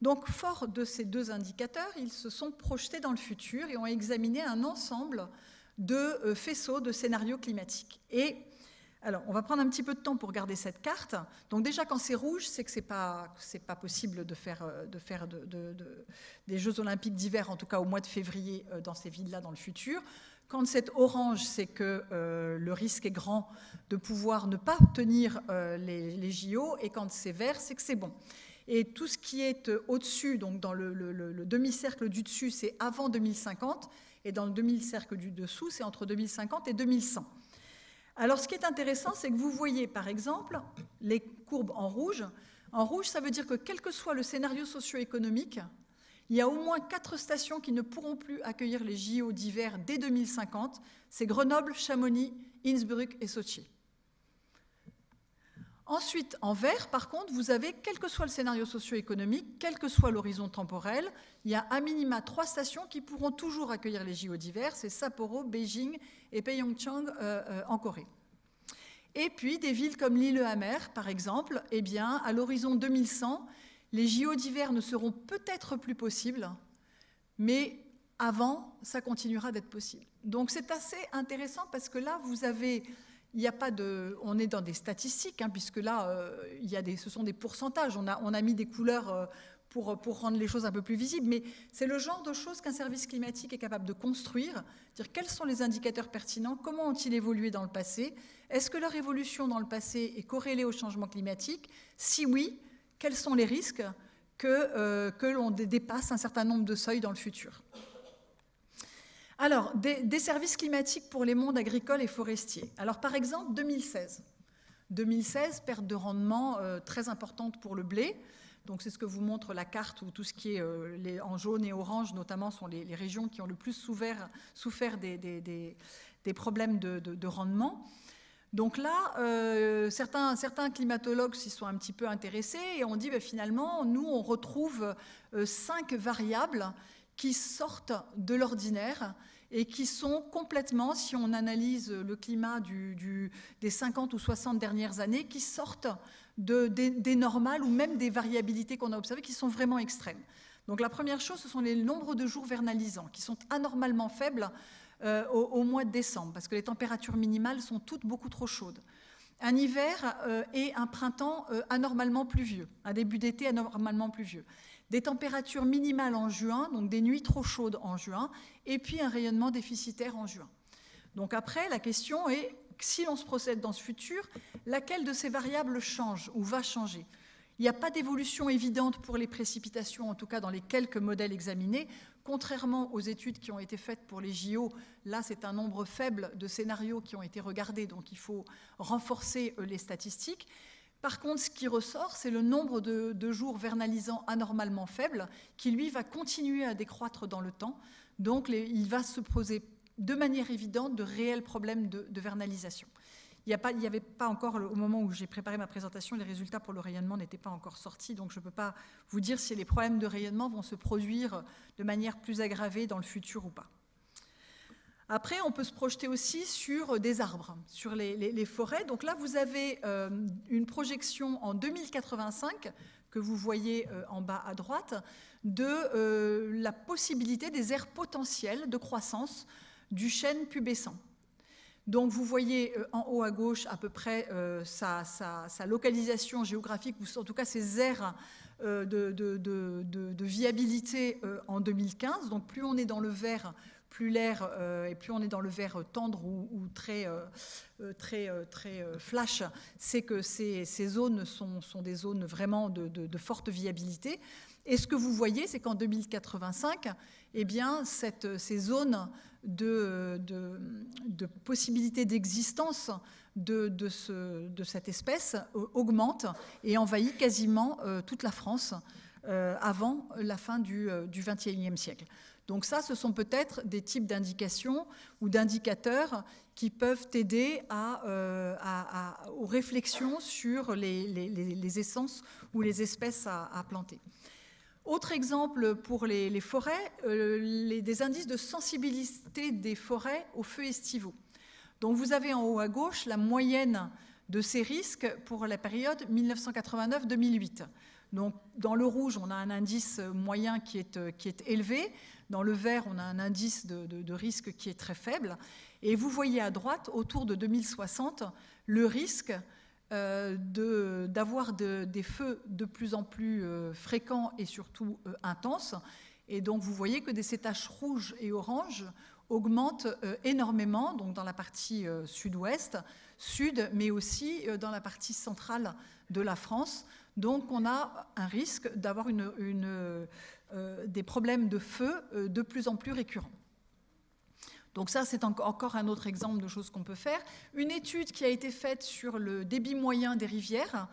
Donc fort de ces deux indicateurs, ils se sont projetés dans le futur et ont examiné un ensemble de faisceaux de scénarios climatiques. Et alors, on va prendre un petit peu de temps pour regarder cette carte. Donc déjà, quand c'est rouge, c'est que c'est pas possible de faire des Jeux olympiques d'hiver, en tout cas au mois de février, dans ces villes-là dans le futur. Quand c'est orange, c'est que le risque est grand de pouvoir ne pas tenir les JO. Et quand c'est vert, c'est que c'est bon. Et tout ce qui est au-dessus, donc dans le demi-cercle du dessus, c'est avant 2050. Et dans le demi-cercle du dessous, c'est entre 2050 et 2100. Alors, ce qui est intéressant, c'est que vous voyez, par exemple, les courbes en rouge. En rouge, ça veut dire que quel que soit le scénario socio-économique, il y a au moins 4 stations qui ne pourront plus accueillir les JO d'hiver dès 2050. C'est Grenoble, Chamonix, Innsbruck et Sochi. Ensuite, en vert, par contre, vous avez, quel que soit le scénario socio-économique, quel que soit l'horizon temporel, il y a à minima 3 stations qui pourront toujours accueillir les JO d'hiver, c'est Sapporo, Beijing et Pyeongchang en Corée. Et puis, des villes comme Lillehammer, par exemple, eh bien, à l'horizon 2100, les JO d'hiver ne seront peut-être plus possibles, mais avant, ça continuera d'être possible. Donc, c'est assez intéressant parce que là, vous avez... on est dans des statistiques, hein, puisque là, ce sont des pourcentages. On a mis des couleurs pour rendre les choses un peu plus visibles, mais c'est le genre de choses qu'un service climatique est capable de construire, dire quels sont les indicateurs pertinents, comment ont-ils évolué dans le passé, est-ce que leur évolution dans le passé est corrélée au changement climatique? Si oui, quels sont les risques que l'on dépasse un certain nombre de seuils dans le futur? Alors, des services climatiques pour les mondes agricoles et forestiers. Alors, par exemple, 2016. 2016, perte de rendement très importante pour le blé. Donc, c'est ce que vous montre la carte où tout ce qui est en jaune et orange, notamment, sont les régions qui ont le plus souffert des problèmes de rendement. Donc là, certains climatologues s'y sont un petit peu intéressés et ont dit finalement, nous, on retrouve 5 variables qui sortent de l'ordinaire et qui sont complètement, si on analyse le climat des 50 ou 60 dernières années, qui sortent des normales ou même des variabilités qu'on a observées qui sont vraiment extrêmes. Donc la première chose, ce sont les nombres de jours vernalisants qui sont anormalement faibles au mois de décembre, parce que les températures minimales sont toutes beaucoup trop chaudes. Un hiver et un printemps anormalement pluvieux, un début d'été anormalement pluvieux. Des températures minimales en juin, donc des nuits trop chaudes en juin, et puis un rayonnement déficitaire en juin. Donc après, la question est, si l'on se procède dans ce futur, laquelle de ces variables change ou va changer ? Il n'y a pas d'évolution évidente pour les précipitations, en tout cas dans les quelques modèles examinés. Contrairement aux études qui ont été faites pour les JO, là c'est un nombre faible de scénarios qui ont été regardés, donc il faut renforcer les statistiques. Par contre, ce qui ressort, c'est le nombre de jours vernalisants anormalement faibles, qui lui va continuer à décroître dans le temps. Donc il va se poser de manière évidente de réels problèmes de vernalisation. Il n'y avait pas encore, au moment où j'ai préparé ma présentation, les résultats pour le rayonnement n'étaient pas encore sortis, donc je ne peux pas vous dire si les problèmes de rayonnement vont se produire de manière plus aggravée dans le futur ou pas. Après, on peut se projeter aussi sur des arbres, sur les forêts. Donc là, vous avez une projection en 2085, que vous voyez en bas à droite, de la possibilité des aires potentielles de croissance du chêne pubescent. Donc vous voyez en haut à gauche à peu près sa localisation géographique, ou en tout cas ses aires de viabilité en 2015. Donc plus on est dans le vert, plus l'air, et plus on est dans le vert tendre ou très flash, c'est que ces zones sont des zones vraiment de forte viabilité. Et ce que vous voyez, c'est qu'en 2085, eh bien, ces zones de possibilité d'existence de cette espèce augmentent et envahit quasiment toute la France avant la fin du XXIe siècle. Donc ça, ce sont peut-être des types d'indications ou d'indicateurs qui peuvent aider aux réflexions sur les essences ou les espèces à planter. Autre exemple pour les forêts, des indices de sensibilité des forêts aux feux estivaux. Donc vous avez en haut à gauche la moyenne de ces risques pour la période 1989-2008. Donc dans le rouge, on a un indice moyen qui est élevé. Dans le vert, on a un indice de risque qui est très faible. Et vous voyez à droite, autour de 2060, le risque d'avoir des feux de plus en plus fréquents et surtout intenses. Et donc vous voyez que ces taches rouges et oranges augmentent énormément, donc dans la partie sud-ouest, sud, mais aussi dans la partie centrale de la France. Donc on a un risque d'avoir des problèmes de feu de plus en plus récurrents. Donc ça, c'est encore un autre exemple de choses qu'on peut faire. Une étude qui a été faite sur le débit moyen des rivières,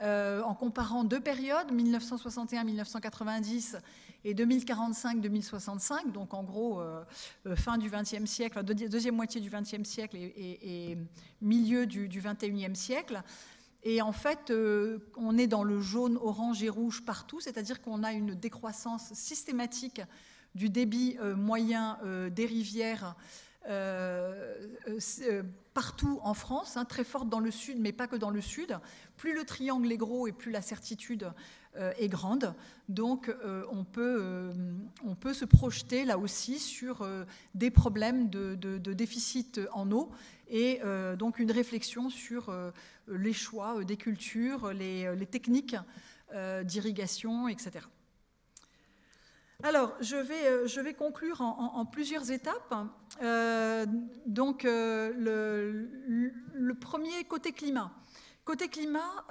en comparant deux périodes, 1961-1990 et 2045-2065, donc en gros fin du XXe siècle, deuxième moitié du XXe siècle et milieu du XXIe siècle. Et en fait, on est dans le jaune, orange et rouge partout, c'est-à-dire qu'on a une décroissance systématique du débit moyen des rivières partout en France, très forte dans le sud, mais pas que dans le sud. Plus le triangle est gros et plus la certitude est grande. Donc on peut se projeter là aussi sur des problèmes de déficit en eau et donc une réflexion sur les choix des cultures, les techniques d'irrigation, etc. Alors, je vais conclure en plusieurs étapes. Donc, le premier, côté climat. Côté climat,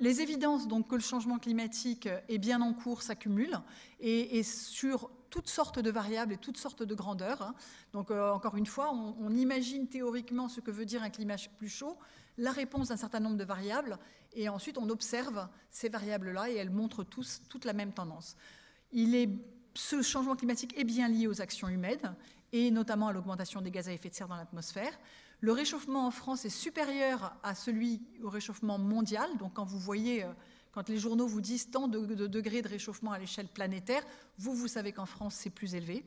les évidences donc, que le changement climatique est bien en cours s'accumulent et sur toutes sortes de variables et toutes sortes de grandeurs. Hein. Donc, encore une fois, on imagine théoriquement ce que veut dire un climat plus chaud, la réponse d'un certain nombre de variables, et ensuite on observe ces variables-là et elles montrent toute la même tendance. Ce changement climatique est bien lié aux actions humaines, et notamment à l'augmentation des gaz à effet de serre dans l'atmosphère. Le réchauffement en France est supérieur à celui au réchauffement mondial. Donc quand vous voyez, quand les journaux vous disent tant de degrés de réchauffement à l'échelle planétaire, vous savez qu'en France, c'est plus élevé.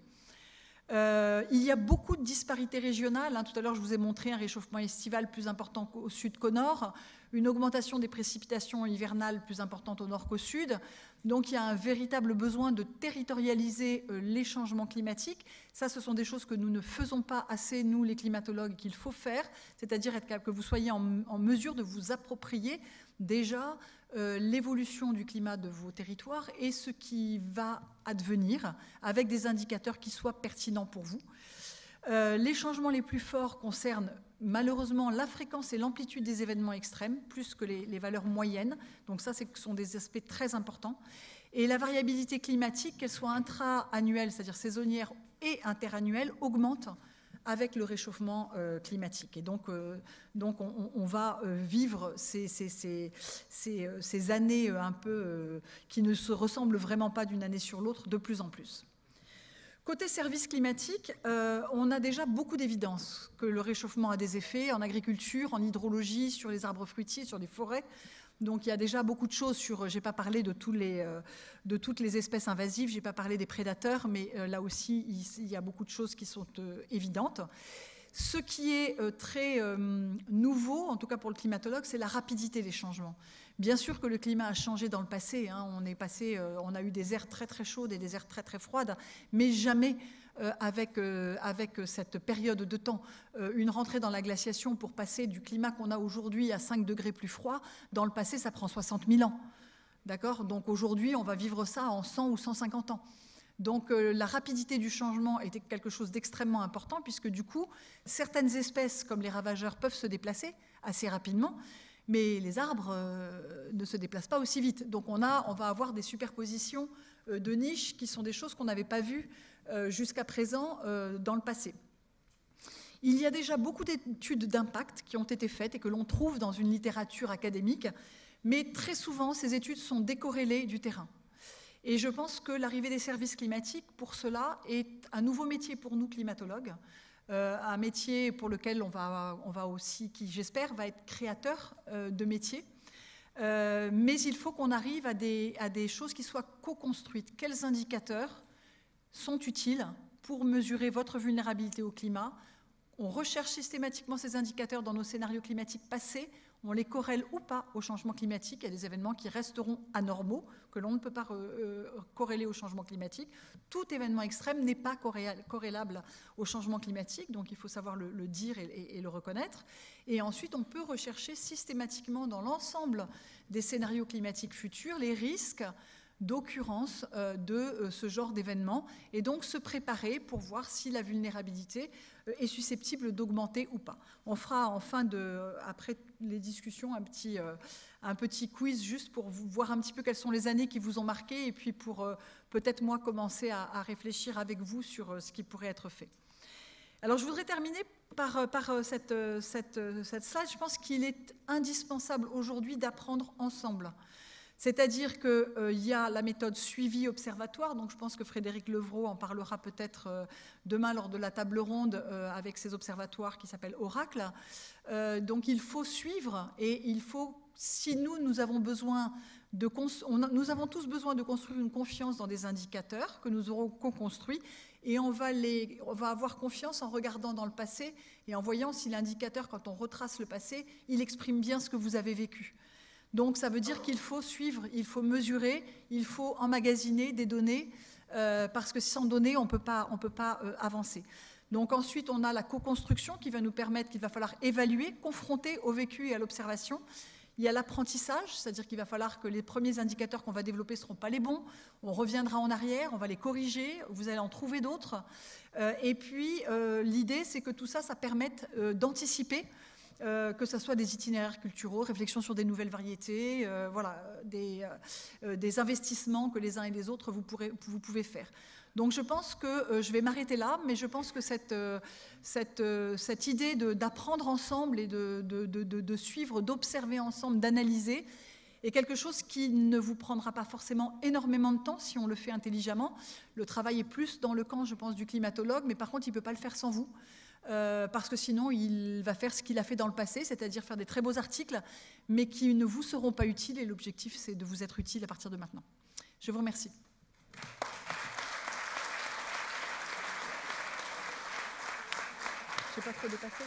Il y a beaucoup de disparités régionales. Hein. Tout à l'heure, je vous ai montré un réchauffement estival plus important au sud qu'au nord, une augmentation des précipitations hivernales plus importante au nord qu'au sud. Donc, il y a un véritable besoin de territorialiser les changements climatiques. Ça, ce sont des choses que nous ne faisons pas assez, nous, les climatologues, qu'il faut faire, c'est-à-dire que vous soyez en mesure de vous approprier déjà l'évolution du climat de vos territoires et ce qui va advenir avec des indicateurs qui soient pertinents pour vous. Les changements les plus forts concernent malheureusement la fréquence et l'amplitude des événements extrêmes, plus que les valeurs moyennes. Donc ça, ce sont des aspects très importants. Et la variabilité climatique, qu'elle soit intra-annuelle, c'est-à-dire saisonnière, et interannuelle, augmente avec le réchauffement climatique. Et donc on va vivre ces années un peu qui ne se ressemblent vraiment pas d'une année sur l'autre de plus en plus. Côté services climatiques, on a déjà beaucoup d'évidence que le réchauffement a des effets en agriculture, en hydrologie, sur les arbres fruitiers, sur les forêts. Donc il y a déjà beaucoup de choses sur, je n'ai pas parlé de toutes les espèces invasives, je n'ai pas parlé des prédateurs, mais là aussi il y a beaucoup de choses qui sont évidentes. Ce qui est très nouveau, en tout cas pour le climatologue, c'est la rapidité des changements. Bien sûr que le climat a changé dans le passé, hein, on a eu des ères très très chaudes et des ères très très froides, mais jamais avec cette période de temps. Une rentrée dans la glaciation pour passer du climat qu'on a aujourd'hui à 5 degrés plus froid, dans le passé ça prend 60 000 ans. D'accord ? Donc aujourd'hui on va vivre ça en 100 ou 150 ans. Donc la rapidité du changement était quelque chose d'extrêmement important puisque du coup, certaines espèces comme les ravageurs peuvent se déplacer assez rapidement, mais les arbres ne se déplacent pas aussi vite. Donc on va avoir des superpositions de niches qui sont des choses qu'on n'avait pas vues jusqu'à présent dans le passé. Il y a déjà beaucoup d'études d'impact qui ont été faites et que l'on trouve dans une littérature académique, mais très souvent ces études sont décorrélées du terrain. Et je pense que l'arrivée des services climatiques, pour cela, est un nouveau métier pour nous, climatologues, un métier pour lequel on va aussi, qui j'espère, va être créateur de métiers. Mais il faut qu'on arrive à des choses qui soient co-construites. Quels indicateurs sont utiles pour mesurer votre vulnérabilité au climat? On recherche systématiquement ces indicateurs dans nos scénarios climatiques passés. On les corrèle ou pas au changement climatique. Il y a des événements qui resteront anormaux, que l'on ne peut pas corréler au changement climatique. Tout événement extrême n'est pas corrélable au changement climatique, donc il faut savoir le dire et le reconnaître. Et ensuite, on peut rechercher systématiquement dans l'ensemble des scénarios climatiques futurs les risques d'occurrence de ce genre d'événement et donc se préparer pour voir si la vulnérabilité est susceptible d'augmenter ou pas. On fera après les discussions un petit quiz juste pour voir un petit peu quelles sont les années qui vous ont marqué et puis pour peut-être moi commencer à réfléchir avec vous sur ce qui pourrait être fait. Alors je voudrais terminer par cette slide. Je pense qu'il est indispensable aujourd'hui d'apprendre ensemble. C'est-à-dire qu'il y a la méthode suivi observatoire, donc je pense que Frédéric Levrault en parlera peut-être demain lors de la table ronde avec ces observatoires qui s'appellent Oracle. Donc il faut suivre et il faut, si nous avons besoin nous avons tous besoin de construire une confiance dans des indicateurs que nous aurons co-construits et on va avoir confiance en regardant dans le passé et en voyant si l'indicateur, quand on retrace le passé, il exprime bien ce que vous avez vécu. Donc ça veut dire qu'il faut suivre, il faut mesurer, il faut emmagasiner des données, parce que sans données, on ne peut pas avancer. Donc ensuite, on a la co-construction qui va nous permettre, qu'il va falloir évaluer, confronter au vécu et à l'observation. Il y a l'apprentissage, c'est-à-dire qu'il va falloir que les premiers indicateurs qu'on va développer ne seront pas les bons. On reviendra en arrière, on va les corriger, vous allez en trouver d'autres. Et puis l'idée, c'est que tout ça, ça permette d'anticiper, que ce soit des itinéraires culturaux, réflexion sur des nouvelles variétés, voilà, des investissements que les uns et les autres vous pouvez faire. Donc je pense que je vais m'arrêter là, mais je pense que cette idée d'apprendre ensemble et de suivre, d'observer ensemble, d'analyser, est quelque chose qui ne vous prendra pas forcément énormément de temps si on le fait intelligemment. Le travail est plus dans le camp, je pense, du climatologue, mais par contre, il ne peut pas le faire sans vous. Parce que sinon, il va faire ce qu'il a fait dans le passé, c'est-à-dire faire des très beaux articles, mais qui ne vous seront pas utiles, et l'objectif, c'est de vous être utile à partir de maintenant. Je vous remercie. Je n'ai pas trop dépassé.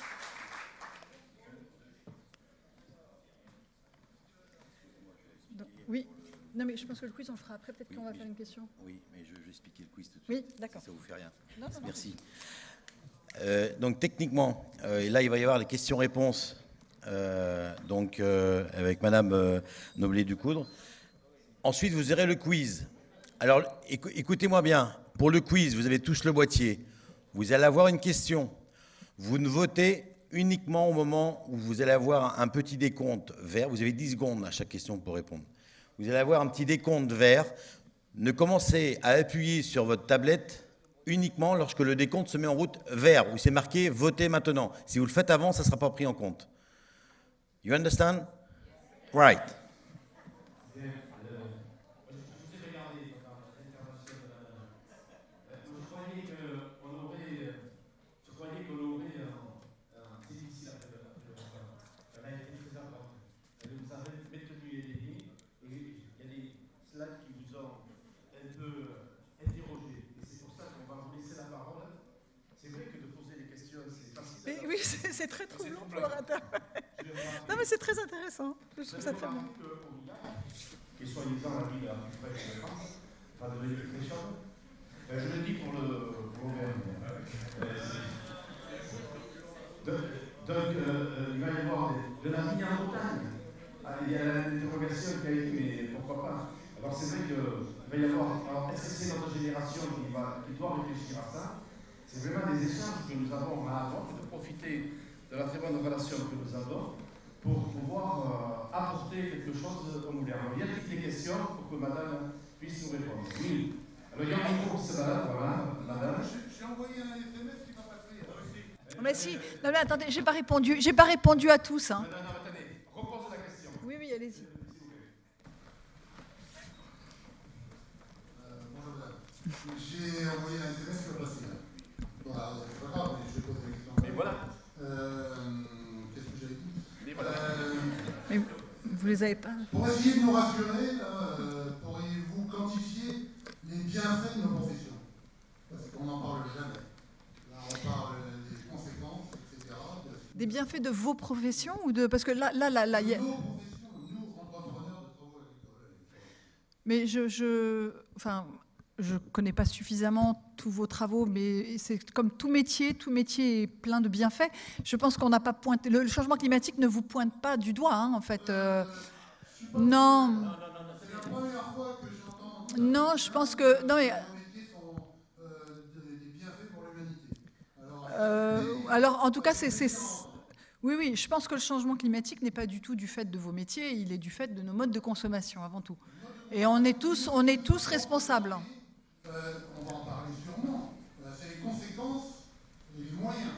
Oui, non mais je pense que le quiz on le fera après, peut-être qu'on va faire une question. Oui, mais je vais expliquer le quiz tout de suite. Oui, d'accord. Si ça vous fait rien. Non, Merci. Donc techniquement, et là il va y avoir les questions-réponses avec Madame Noblet-Ducoudre. Ensuite, vous aurez le quiz. Alors, écoutez-moi bien. Pour le quiz, vous avez tous le boîtier. Vous allez avoir une question. Vous ne votez uniquement au moment où vous allez avoir un petit décompte vert. Vous avez 10 secondes à chaque question pour répondre. Vous allez avoir un petit décompte vert. Ne commencez à appuyer sur votre tablette uniquement lorsque le décompte se met en route vert, où c'est marqué « Votez maintenant ». Si vous le faites avant, ça ne sera pas pris en compte. You understand? Right. Oui, c'est très troublant pour l'orateur. Non, mais c'est très intéressant. Je trouve ça très bien. Qui est soi-disant la ville la plus fraîche de France, pas de ville très chaude. Je le dis pour l'Auvergne. Donc, il va y avoir de la vie en montagne. Il y a l'interrogation qui a été, mais pourquoi pas? Alors, c'est vrai qu'il va y avoir. Alors, est-ce que c'est notre génération qui doit réfléchir à ça? C'est vraiment des échanges que nous avons à avoir, de profiter de la très bonne relation que nous avons pour pouvoir apporter quelque chose au moulin. Alors, il y a toutes les questions pour que madame puisse nous répondre. Oui. Alors, il y a un micro pour cela, voilà, madame. J'ai envoyé un SMS qui m'a pas pris. Mais si, non mais attendez, j'ai pas répondu à tous. Hein. Non, attendez, repose la question. Oui, allez-y. Bonjour madame. J'ai envoyé un SMS qui m'a passé. Voilà, c'est pas grave, mais je pose des questions. Mais voilà. Qu'est-ce que j'avais dit? Mais voilà. Mais vous les avez pas. Pour essayer de nous rassurer, pourriez-vous quantifier les bienfaits de nos professions? Parce qu'on n'en parle jamais. Là, on parle des conséquences, etc. Des bienfaits de vos professions ou de... Parce que là, il y a... Nos professions, nous, entrepreneurs de travaux agricoles. Mais je ne connais pas suffisamment tous vos travaux, mais c'est comme tout métier est plein de bienfaits. Je pense qu'on n'a pas pointé... Le changement climatique ne vous pointe pas du doigt, hein, en fait. Non. C'est la première fois que j'entends... Non, je pense que... Non, mais... Nos métiers sont des bienfaits pour l'humanité. Alors, en tout cas, Oui, je pense que le changement climatique n'est pas du tout du fait de vos métiers, il est du fait de nos modes de consommation, avant tout. Et on est tous responsables. On va en parler sûrement. C'est les conséquences et les moyens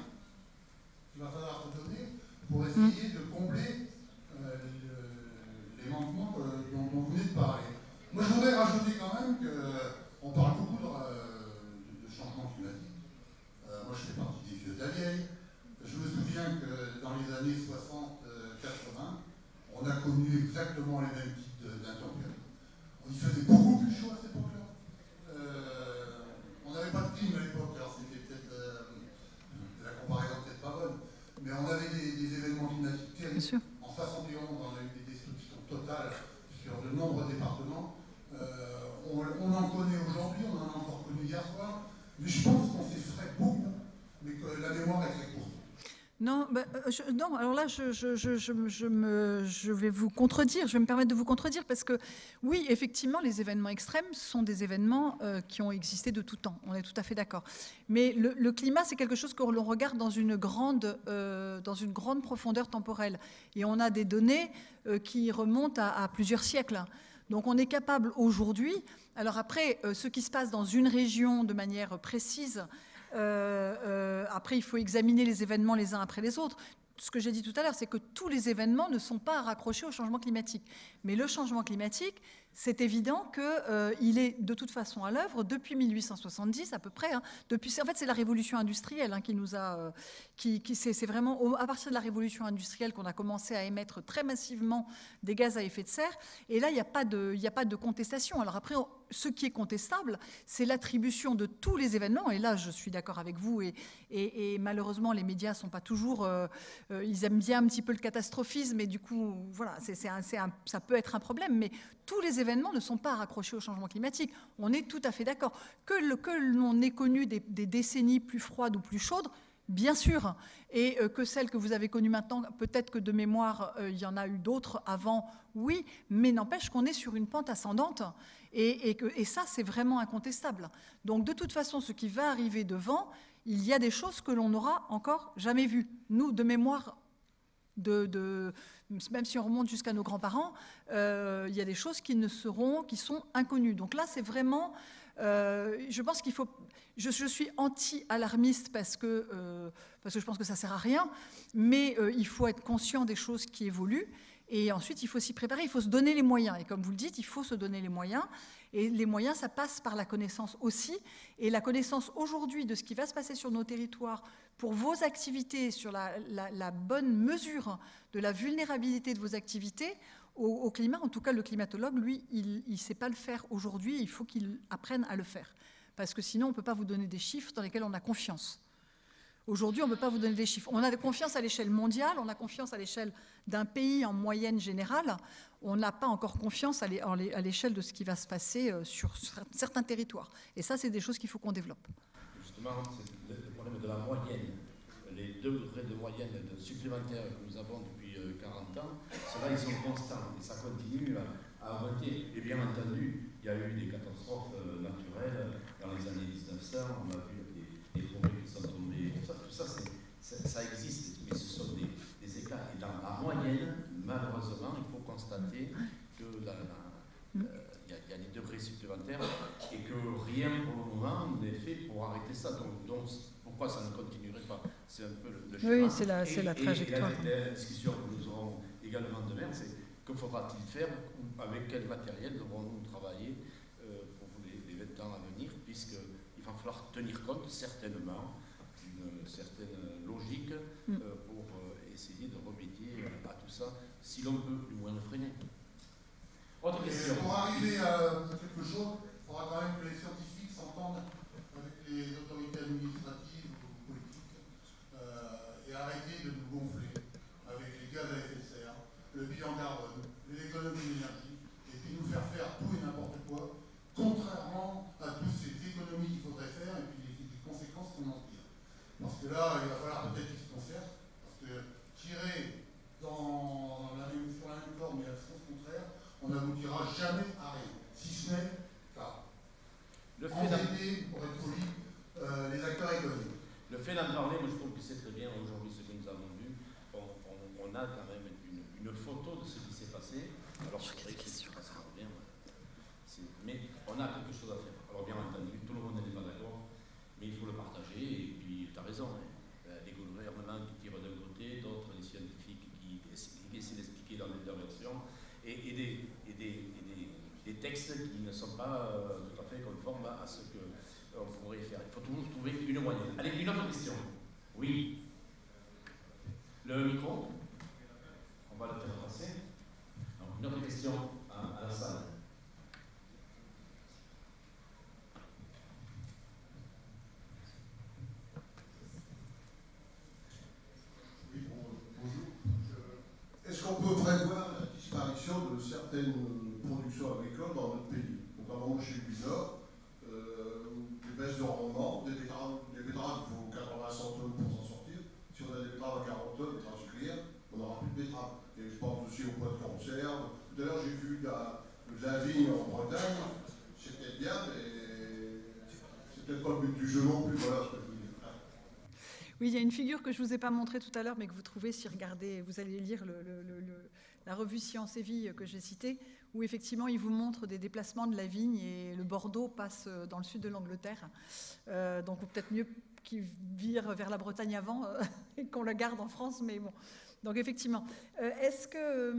qu'il va falloir se donner pour essayer de combler les manquements dont vous venez de parler. Moi, je voudrais rajouter quand même qu'on parle beaucoup de changement climatique. Moi, je fais partie des vieux de la vieille. Je me souviens que dans les années 60-80, on a connu exactement les mêmes types d'intempéries. Il faisait beaucoup plus chaud à cette époque-là. On n'avait pas de clim à l'époque, alors c'était peut-être la comparaison peut-être pas bonne, mais on avait des événements climatiques terribles. En 71, on a eu des destructions totales sur de nombreux départements. On en connaît aujourd'hui, on en a encore connu hier soir, mais je pense qu'on s'effraie beaucoup, mais que la mémoire est très courte. Non, non, alors là, je vais vous contredire, je vais me permettre de vous contredire, parce que oui, effectivement, les événements extrêmes sont des événements qui ont existé de tout temps, on est tout à fait d'accord. Mais le climat, c'est quelque chose que l'on regarde dans une grande profondeur temporelle. Et on a des données qui remontent à plusieurs siècles. Donc on est capable aujourd'hui, alors après, ce qui se passe dans une région de manière précise, après il faut examiner les événements les uns après les autres. Ce que j'ai dit tout à l'heure, c'est que tous les événements ne sont pas raccrochés au changement climatique. Mais le changement climatique, c'est évident qu'il est de toute façon à l'œuvre depuis 1870 à peu près. Hein. En fait, c'est la révolution industrielle qui nous a... c'est vraiment à partir de la révolution industrielle qu'on a commencé à émettre très massivement des gaz à effet de serre. Et là, il n'y a pas de contestation. Alors après, ce qui est contestable, c'est l'attribution de tous les événements. Et là, je suis d'accord avec vous. Et malheureusement, les médias ne sont pas toujours... ils aiment bien un petit peu le catastrophisme. Et du coup, voilà, ça peut être un problème. Mais tous les événements ne sont pas raccrochés au changement climatique. On est tout à fait d'accord. Que l'on ait connu des décennies plus froides ou plus chaudes, bien sûr, et que celles que vous avez connues maintenant, peut-être que de mémoire, il y en a eu d'autres avant, oui, mais n'empêche qu'on est sur une pente ascendante, et ça, c'est vraiment incontestable. Donc, de toute façon, ce qui va arriver devant, il y a des choses que l'on n'aura encore jamais vues. Nous, de mémoire, même si on remonte jusqu'à nos grands-parents, il y a des choses qui sont inconnues. Donc là, c'est vraiment... je pense qu'il faut... Je suis anti-alarmiste parce que je pense que ça ne sert à rien, mais il faut être conscient des choses qui évoluent. Et ensuite, il faut s'y préparer, il faut se donner les moyens. Et comme vous le dites, il faut se donner les moyens. Et les moyens, ça passe par la connaissance aussi. Et la connaissance aujourd'hui de ce qui va se passer sur nos territoires pour vos activités, sur la bonne mesure de la vulnérabilité de vos activités au climat. En tout cas, le climatologue, lui, il ne sait pas le faire aujourd'hui. Il faut qu'il apprenne à le faire. Parce que sinon, on ne peut pas vous donner des chiffres dans lesquels on a confiance. Aujourd'hui, on ne peut pas vous donner des chiffres. On a confiance à l'échelle mondiale, on a confiance à l'échelle d'un pays en moyenne générale. On n'a pas encore confiance à l'échelle de ce qui va se passer sur certains territoires. Et ça, c'est des choses qu'il faut qu'on développe. Justement, c'est le problème de la moyenne. Les degrés de moyenne supplémentaires que nous avons depuis 40 ans, ceux-là, ils sont constants et ça continue à augmenter. Et bien entendu, il y a eu des catastrophes naturelles dans les années 1900. On a vu des forêts qui sont tombées. Tout ça, ça existe, mais ce sont des éclats. Et dans la moyenne, malheureusement, il faut constater que il y a des degrés supplémentaires et que rien pour le moment n'est fait pour arrêter ça. Donc pourquoi ça ne continuerait pas? C'est un peu le chemin. Oui, c'est la trajectoire. Et la discussion que nous aurons également demain, c'est que faudra-t-il faire, avec quel matériel devrons-nous travailler pour les 20 ans à venir, puisqu'il va falloir tenir compte certainement d'une certaine logique pour essayer de remédier à tout ça, si l'on peut du moins le freiner. Autre question. Pour arriver à quelque chose, il faudra quand même que les scientifiques s'entendent avec les autorités administratives ou politiques et arrêter de nous gonfler avec les gaz à effet de serre, le bilan carbone, l'économie d'énergie, et puis nous faire tout et n'importe quoi, contrairement à toutes ces économies qu'il faudrait faire et puis les conséquences qu'on en tire. Parce que là, il va falloir peut-être qu'ils se concertent, parce que tirer sur la même corde mais à sens contraire, on n'aboutira jamais à rien, si ce n'est qu'à embêter, pour être poli, les acteurs économiques. Le fait d'en parler, moi je trouve que c'est très bien aujourd'hui ce que nous avons vu. On a quand même une photo de ce qui s'est passé. Alors c'est vrai que c'est pas ça bien, mais on a quelque chose à faire. Alors bien entendu, tout le monde n'est pas d'accord, mais il faut le partager. Et puis tu as raison, les gouvernements qui tirent d'un côté, d'autres les scientifiques qui essaient d'expliquer dans les directions. Et des textes qui ne sont pas tout à fait conformes à ce qu'on pourrait faire. Il faut toujours trouver une moyenne. Allez, une autre question. Oui. Le micro. On va le faire passer. Donc, une autre question à la salle. Oui, bonjour. Est-ce qu'on peut prévoir la disparition de certaines productions agricoles dans notre pays, notamment chez du Nord, des baisses de rendement, des betteraves il faut 80-100 tonnes pour s'en sortir. Si on a des betteraves à 40 tonnes, des betteraves sucrières, on n'aura plus de betteraves. Et je pense aussi au poids de conserve. Tout à l'heure, j'ai vu de la vigne en Bretagne, c'est peut-être bien, mais c'est peut-être pas le but du jeu non plus. Voilà ce que je veux dire. Oui, il y a une figure que je ne vous ai pas montrée tout à l'heure, mais que vous trouvez si regardez, vous allez lire la revue Science et Vie que j'ai citée, où effectivement il vous montre des déplacements de la vigne et le Bordeaux passe dans le sud de l'Angleterre. Donc peut-être mieux qu'il vire vers la Bretagne avant et qu'on le garde en France, mais bon. Donc effectivement, est-ce que...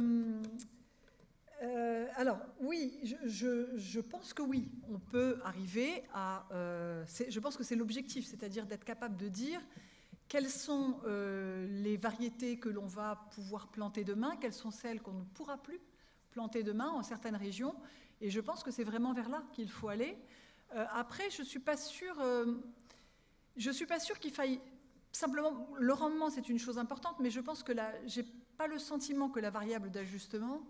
alors oui, je pense que oui, on peut arriver à... je pense que c'est l'objectif, c'est-à-dire d'être capable de dire quelles sont les variétés que l'on va pouvoir planter demain, quelles sont celles qu'on ne pourra plus planter demain en certaines régions, et je pense que c'est vraiment vers là qu'il faut aller. Après, je ne suis pas sûre qu'il faille... Simplement, le rendement, c'est une chose importante, mais je pense que je n'ai pas le sentiment que la variable d'ajustement,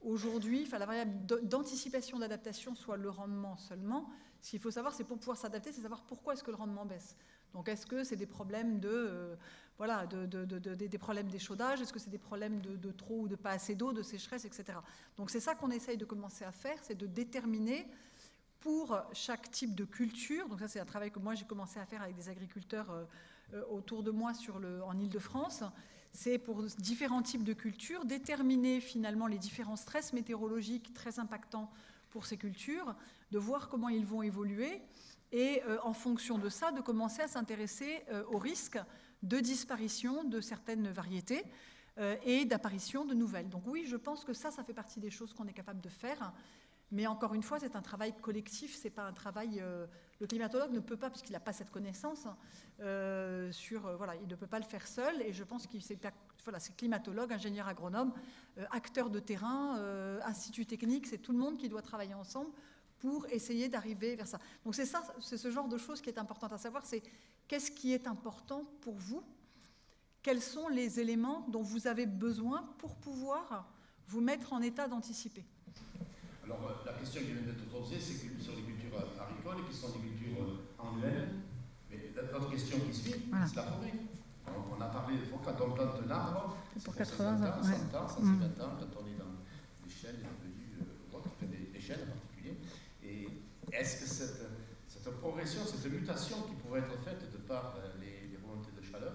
aujourd'hui, enfin la variable d'anticipation, d'adaptation soit le rendement seulement. Ce qu'il faut savoir, c'est pour pouvoir s'adapter, c'est savoir pourquoi est-ce que le rendement baisse. Donc est-ce que c'est des problèmes des problèmes d'échaudage, est-ce que c'est des problèmes de trop ou de pas assez d'eau, de sécheresse, etc. Donc c'est ça qu'on essaye de commencer à faire, c'est de déterminer pour chaque type de culture, donc ça c'est un travail que moi j'ai commencé à faire avec des agriculteurs autour de moi en Île-de-France, c'est pour différents types de cultures, déterminer finalement les différents stress météorologiques très impactants pour ces cultures, de voir comment ils vont évoluer et en fonction de ça, de commencer à s'intéresser au risque de disparition de certaines variétés et d'apparition de nouvelles. Donc oui, je pense que ça fait partie des choses qu'on est capable de faire. Mais encore une fois, c'est un travail collectif, c'est pas un travail... le climatologue ne peut pas, puisqu'il n'a pas cette connaissance, il ne peut pas le faire seul, et je pense que c'est climatologue, ingénieur agronome, acteur de terrain, institut technique, c'est tout le monde qui doit travailler ensemble pour essayer d'arriver vers ça. Donc c'est ce genre de choses qui est important à savoir, c'est qu'est-ce qui est important pour vous, quels sont les éléments dont vous avez besoin pour pouvoir vous mettre en état d'anticiper. Alors, la question qui vient d'être posée, c'est que sur les cultures agricoles, qui sont des cultures annuelles, mais l'autre question qui suit, voilà. C'est la forêt. On a parlé de fois, quand on plante un arbre, c'est pour 80 ans, 100 ans, 150 ans, quand on est dans des chênes, des chênes en particulier. Et est-ce que cette progression, cette mutation qui pourrait être faite de par les remontées de chaleur,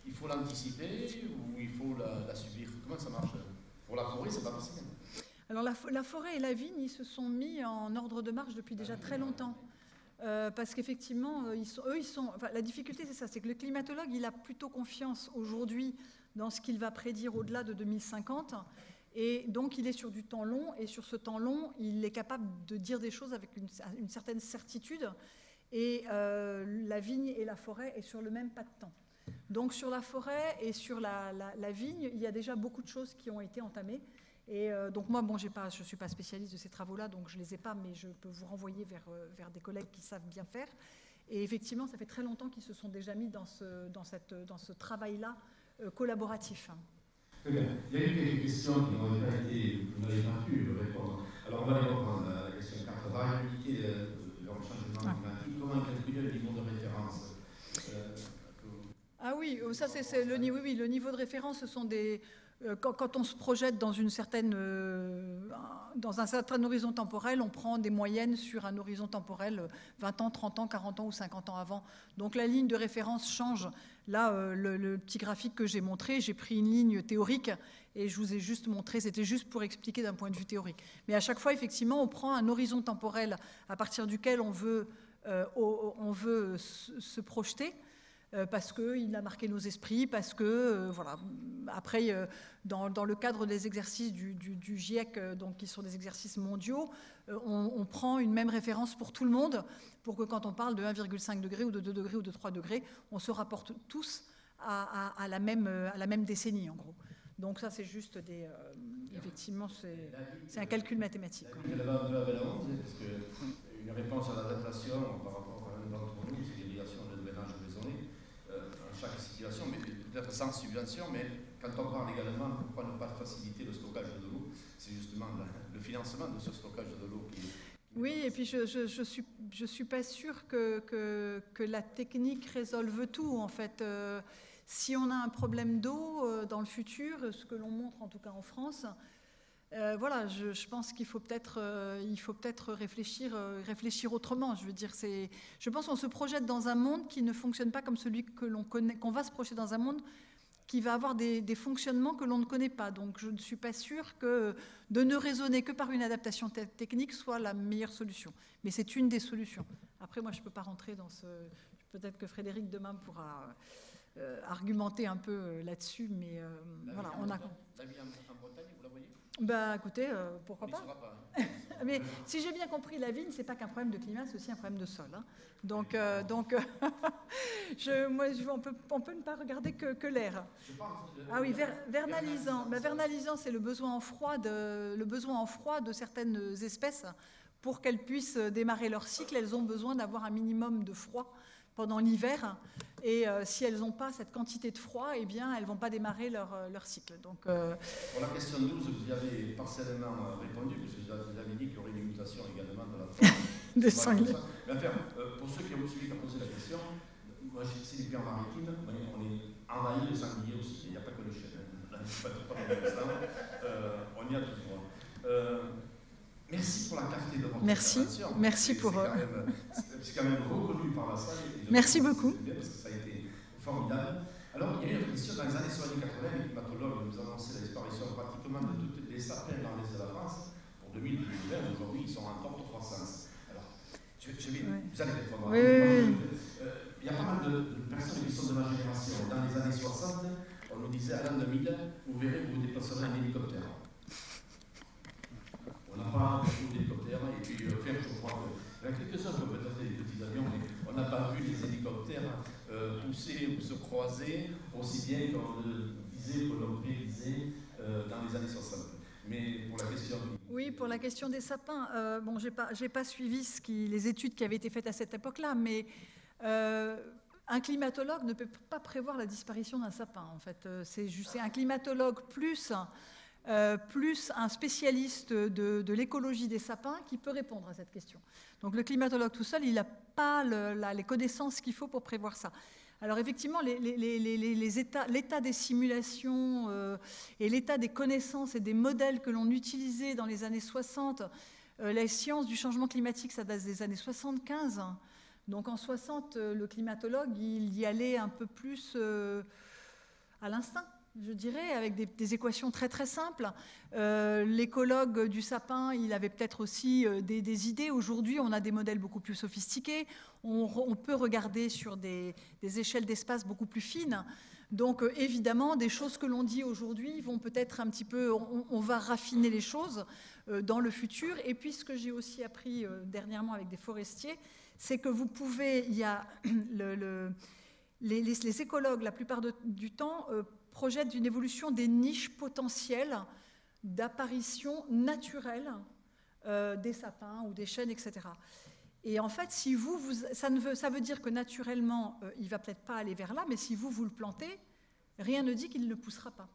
il faut l'anticiper ou il faut la subir? Comment ça marche? Pour la forêt, c'est pas facile. Alors la forêt et la vigne, ils se sont mis en ordre de marche depuis déjà très longtemps. Parce qu'effectivement, la difficulté, c'est ça, c'est que le climatologue, il a plutôt confiance aujourd'hui dans ce qu'il va prédire au-delà de 2050. Et donc, il est sur du temps long. Et sur ce temps long, il est capable de dire des choses avec une certaine certitude. Et la vigne et la forêt est sur le même pas de temps. Donc, sur la forêt et sur la vigne, il y a déjà beaucoup de choses qui ont été entamées. Et donc moi, je ne suis pas spécialiste de ces travaux-là, donc je ne les ai pas, mais je peux vous renvoyer vers des collègues qui savent bien faire. Et effectivement, ça fait très longtemps qu'ils se sont déjà mis dans ce travail-là collaboratif. Très bien. Il y a eu quelques questions qui n'ont pas été, vous n'avez pas pu répondre. Alors on va reprendre la question 4. Variabilité dans le changement climatique. Comment calculer le niveau de référence? Ah oui, ça c'est le niveau de référence, ce sont des... Quand on se projette dans un certain horizon temporel, on prend des moyennes sur un horizon temporel 20 ans, 30 ans, 40 ans ou 50 ans avant. Donc la ligne de référence change. Là, le petit graphique que j'ai montré, j'ai pris une ligne théorique et je vous ai juste montré, c'était juste pour expliquer d'un point de vue théorique. Mais à chaque fois, effectivement, on prend un horizon temporel à partir duquel on veut se projeter. Parce qu'il a marqué nos esprits, parce que, voilà. Après, dans le cadre des exercices du GIEC, donc, qui sont des exercices mondiaux, on prend une même référence pour tout le monde, pour que quand on parle de 1,5 degré ou de 2 degrés ou de 3 degrés, on se rapporte tous à la même décennie, en gros. Donc ça, c'est juste effectivement, c'est un calcul mathématique. Il y a la parce qu'une réponse à l'adaptation par rapport à un d'entre nous, c'est l'irrigation de ménage raisonné. Chaque situation, mais peut-être sans subvention, mais quand on parle également, pourquoi ne pas faciliter le stockage de l'eau? C'est justement le financement de ce stockage de l'eau qui... Oui, et puis je suis pas sûre que la technique résolve tout, en fait. Si on a un problème d'eau dans le futur, ce que l'on montre en tout cas en France, voilà, je pense qu'il faut peut-être réfléchir autrement. Je veux dire, je pense qu'on se projette dans un monde qui ne fonctionne pas comme celui que l'on connaît, qu'on va se projeter dans un monde qui va avoir des fonctionnements que l'on ne connaît pas. Donc je ne suis pas sûre que de ne raisonner que par une adaptation technique soit la meilleure solution. Mais c'est une des solutions. Après, moi, je ne peux pas rentrer dans ce... Peut-être que Frédéric demain pourra argumenter un peu là-dessus, mais voilà, on a... La ville en Bretagne, vous la voyez? Bah écoutez, pourquoi Il pas. ne sera pas. Mais si j'ai bien compris, la vigne, c'est pas qu'un problème de climat, c'est aussi un problème de sol. Hein. Donc on peut ne pas regarder que l'air. Ah oui, vernalisant. Bah, vernalisant, c'est le besoin en froid de certaines espèces. Pour qu'elles puissent démarrer leur cycle, elles ont besoin d'avoir un minimum de froid pendant l'hiver. Et si elles n'ont pas cette quantité de froid, eh bien, elles ne vont pas démarrer leur cycle. Donc, Pour la question 12, vous y avez partiellement répondu, parce que vous avez dit qu'il y aurait une mutation également de la forme des sangliers. Mais enfin, pour ceux qui ont suivi, qui ont posé la question, moi, c'est des en maritime, on est envahi de sangliers aussi, il n'y a pas que le chêne. Là, pas pour l'instant, on y a tout droit. Merci pour la clarté de votre intervention. Merci pour... C'est quand même reconnu par la salle. Merci beaucoup. Bien parce que ça a été formidable. Alors, il y a eu une question dans les années 80, les climatologues nous annonçaient la disparition pratiquement de toutes les sapins dans l'est de la France. Pour 2020, aujourd'hui, ils sont en forte croissance. Alors, vous allez répondre. Oui. Il y a pas mal de personnes qui sont de ma génération. Dans les années 60, on nous disait à l'an 2000, vous verrez, vous vous déplacerez en hélicoptère. On n'a pas beaucoup d'hélicoptères, et puis je crois qu'il y a quelques-uns qui ont peut-être des petits avions, mais on n'a pas vu les hélicoptères pousser ou se croiser aussi bien qu'on le disait, qu'on le prédisait dans les années 60. Mais pour la question... Oui, pour la question des sapins, bon, j'ai pas suivi les études qui avaient été faites à cette époque-là, mais un climatologue ne peut pas prévoir la disparition d'un sapin, en fait. C'est un climatologue plus un spécialiste de l'écologie des sapins qui peut répondre à cette question. Donc le climatologue tout seul, il n'a pas les connaissances qu'il faut pour prévoir ça. Alors effectivement, l'état des simulations et l'état des connaissances et des modèles que l'on utilisait dans les années 60, la science du changement climatique, ça date des années 75. Donc en 60, le climatologue, il y allait un peu plus à l'instinct, je dirais, avec des équations très très simples. L'écologue du sapin, il avait peut-être aussi des idées. Aujourd'hui, on a des modèles beaucoup plus sophistiqués. On peut regarder sur des échelles d'espace beaucoup plus fines. Donc évidemment, des choses que l'on dit aujourd'hui vont peut-être un petit peu... On va raffiner les choses dans le futur. Et puis ce que j'ai aussi appris dernièrement avec des forestiers, c'est que vous pouvez... Il y a les écologues, la plupart du temps... projettent une évolution des niches potentielles d'apparition naturelle des sapins ou des chênes, etc. Et en fait, si ça veut dire que naturellement, il ne va peut-être pas aller vers là, mais si vous le plantez, rien ne dit qu'il ne le poussera pas.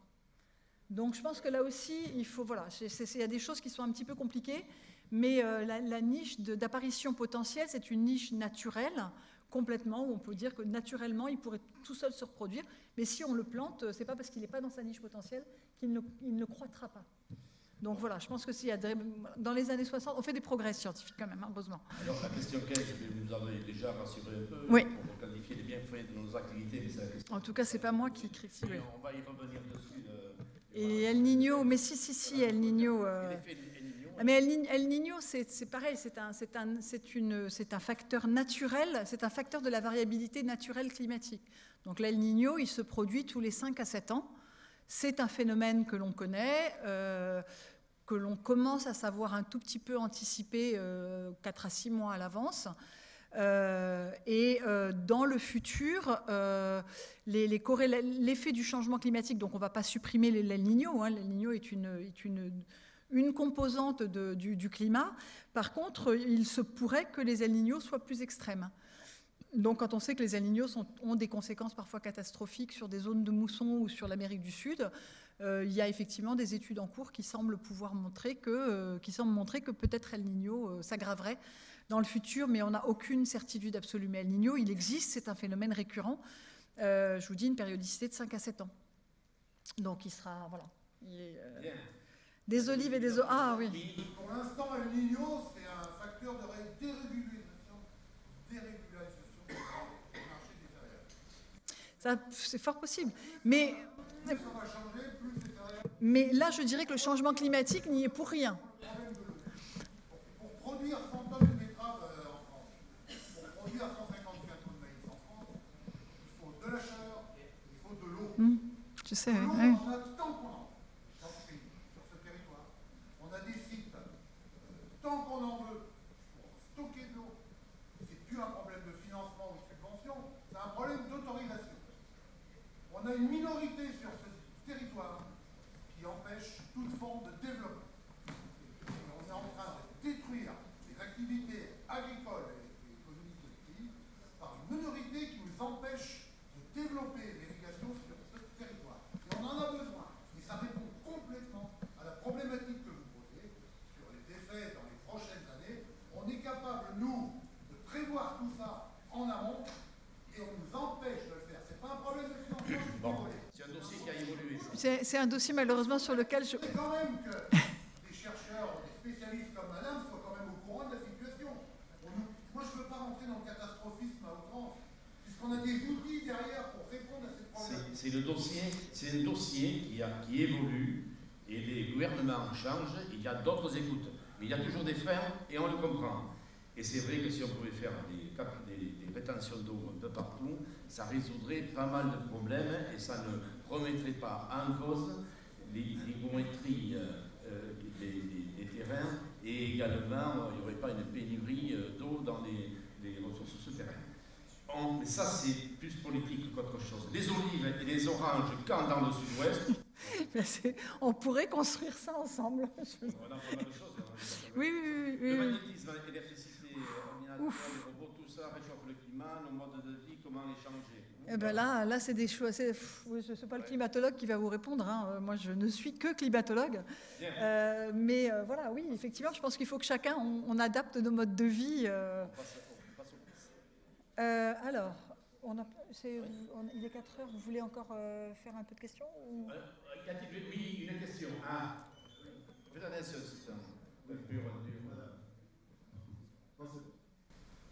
Donc je pense que là aussi, il faut, voilà, il y a des choses qui sont un petit peu compliquées, mais la niche d'apparition potentielle, c'est une niche naturelle, complètement, où on peut dire que naturellement, il pourrait tout seul se reproduire, mais si on le plante, c'est pas parce qu'il n'est pas dans sa niche potentielle qu'il ne croîtra pas. Donc voilà, je pense que dans les années 60, on fait des progrès scientifiques quand même, heureusement. Alors la question 15, vous avez déjà rassuré un peu pour qualifier les bienfaits de nos activités, mais c'est la question. En tout cas, c'est pas moi qui écris. Oui, on va y revenir dessus. Et El Niño, mais si, El Niño... Mais El Niño, c'est pareil, c'est un facteur naturel, c'est un facteur de la variabilité naturelle climatique. Donc l'El Niño, il se produit tous les 5 à 7 ans. C'est un phénomène que l'on connaît, que l'on commence à savoir un tout petit peu anticiper 4 à 6 mois à l'avance. Dans le futur, l'effet du changement climatique, donc on ne va pas supprimer l'El Niño, hein, l'El Niño est une composante du climat. Par contre, il se pourrait que les El Niños soient plus extrêmes. Donc, quand on sait que les El Niños ont des conséquences parfois catastrophiques sur des zones de mousson ou sur l'Amérique du Sud, il y a effectivement des études en cours qui semblent montrer que peut-être El Niño s'aggraverait dans le futur, mais on n'a aucune certitude absolue. Mais El Niño, il existe, c'est un phénomène récurrent. Je vous dis une périodicité de 5 à 7 ans. Donc, il sera... Voilà. Des olives et des... Ah oui. Pour l'instant, El Niño, c'est un facteur de dérégularisation du marché des céréales. C'est fort possible. Mais, Plus ça va changer, plus ces céréales... mais là, je dirais que le changement climatique n'y est pour rien. Pour produire 100 tonnes de betteraves en France, pour produire 150 tonnes de maïs en France, il faut de la chaleur, il faut de l'eau. Je sais, L'eau, oui. on a tant qu'on en dans ce pays, sur ce territoire. On a des sites, tant qu'on en veut, pour stocker de l'eau. C'est plus un problème de financement ou de subvention, c'est un problème d'autorisation. On a une minorité sur ce territoire qui empêche toute forme de développement. Et on est en train de détruire les activités agricoles et économiques du pays par une minorité qui nous empêche de développer l'irrigation sur ce territoire. Et on en a besoin. Et ça répond complètement à la problématique que vous posez sur les effets dans les prochaines années. On est capable, nous, de prévoir tout ça en amont et on nous empêche de le faire. C'est pas un problème de financement. C'est un dossier qui a évolué. C'est un dossier malheureusement sur lequel je... C'est quand même que des chercheurs, des spécialistes comme madame soient quand même au courant de la situation. Moi, je ne veux pas rentrer dans le catastrophisme à outrance, puisqu'on a des outils derrière pour répondre à ces problèmes. C'est un dossier qui évolue et les gouvernements changent. Il y a d'autres écoutes, mais il y a toujours des freins et on le comprend. Et c'est vrai que si on pouvait faire des rétentions d'eau un peu partout, ça résoudrait pas mal de problèmes et ça ne remettrait pas en cause l'hygrométrie des terrains et également il n'y aurait pas une pénurie d'eau dans les ressources souterraines. Mais ça c'est plus politique qu'autre chose. Les olives et les oranges, quand dans le sud-ouest, on pourrait construire ça ensemble. on a pas mal de choses. Oui. Le magnétisme, l'électricité, ordinateur, les robots, tout ça réchauffe le climat, nos modes de vie, comment les changer. Eh ben là c'est des choix. Je ne suis pas le climatologue qui va vous répondre. Hein. Moi, je ne suis que climatologue. Mais voilà, oui, effectivement, je pense qu'il faut que chacun, on adapte nos modes de vie. On passe au plus. Alors, il est 4 heures. Vous voulez encore faire un peu de questions ou... Oui, une question. Faites attention, c'est un dur.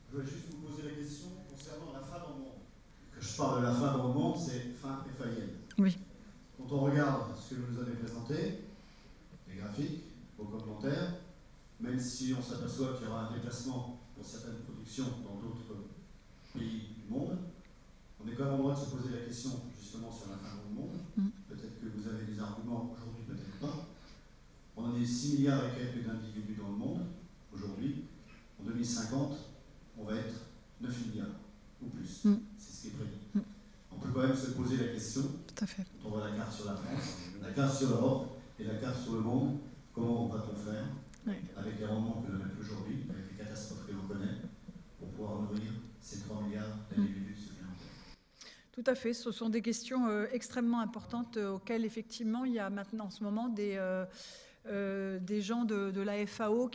Je voulais juste vous poser la question concernant la fin dans le monde. Quand je parle de la fin dans le monde, c'est fin FAIL. Oui. Quand on regarde ce que vous nous avez présenté, les graphiques, vos commentaires, même si on s'aperçoit qu'il y aura un déplacement pour certaines productions dans d'autres pays du monde, on est quand même en droit de se poser la question justement sur la fin dans le monde. Peut-être que vous avez des arguments aujourd'hui, peut-être pas. On en est 6 milliards et quelques d'individus dans le monde aujourd'hui. En 2050, on va être 9 milliards ou plus. C'est ce qui est prévu. On peut quand même se poser la question, tout à fait. quand on voit la carte sur la France, la carte sur l'Europe et la carte sur le monde, comment va-t-on faire avec les rendements que l'on a aujourd'hui, avec les catastrophes que l'on connaît, pour pouvoir nourrir ces 3 milliards d'individus supplémentaires. Tout à fait. Ce sont des questions extrêmement importantes auxquelles, effectivement, il y a maintenant en ce moment des gens de la FAO,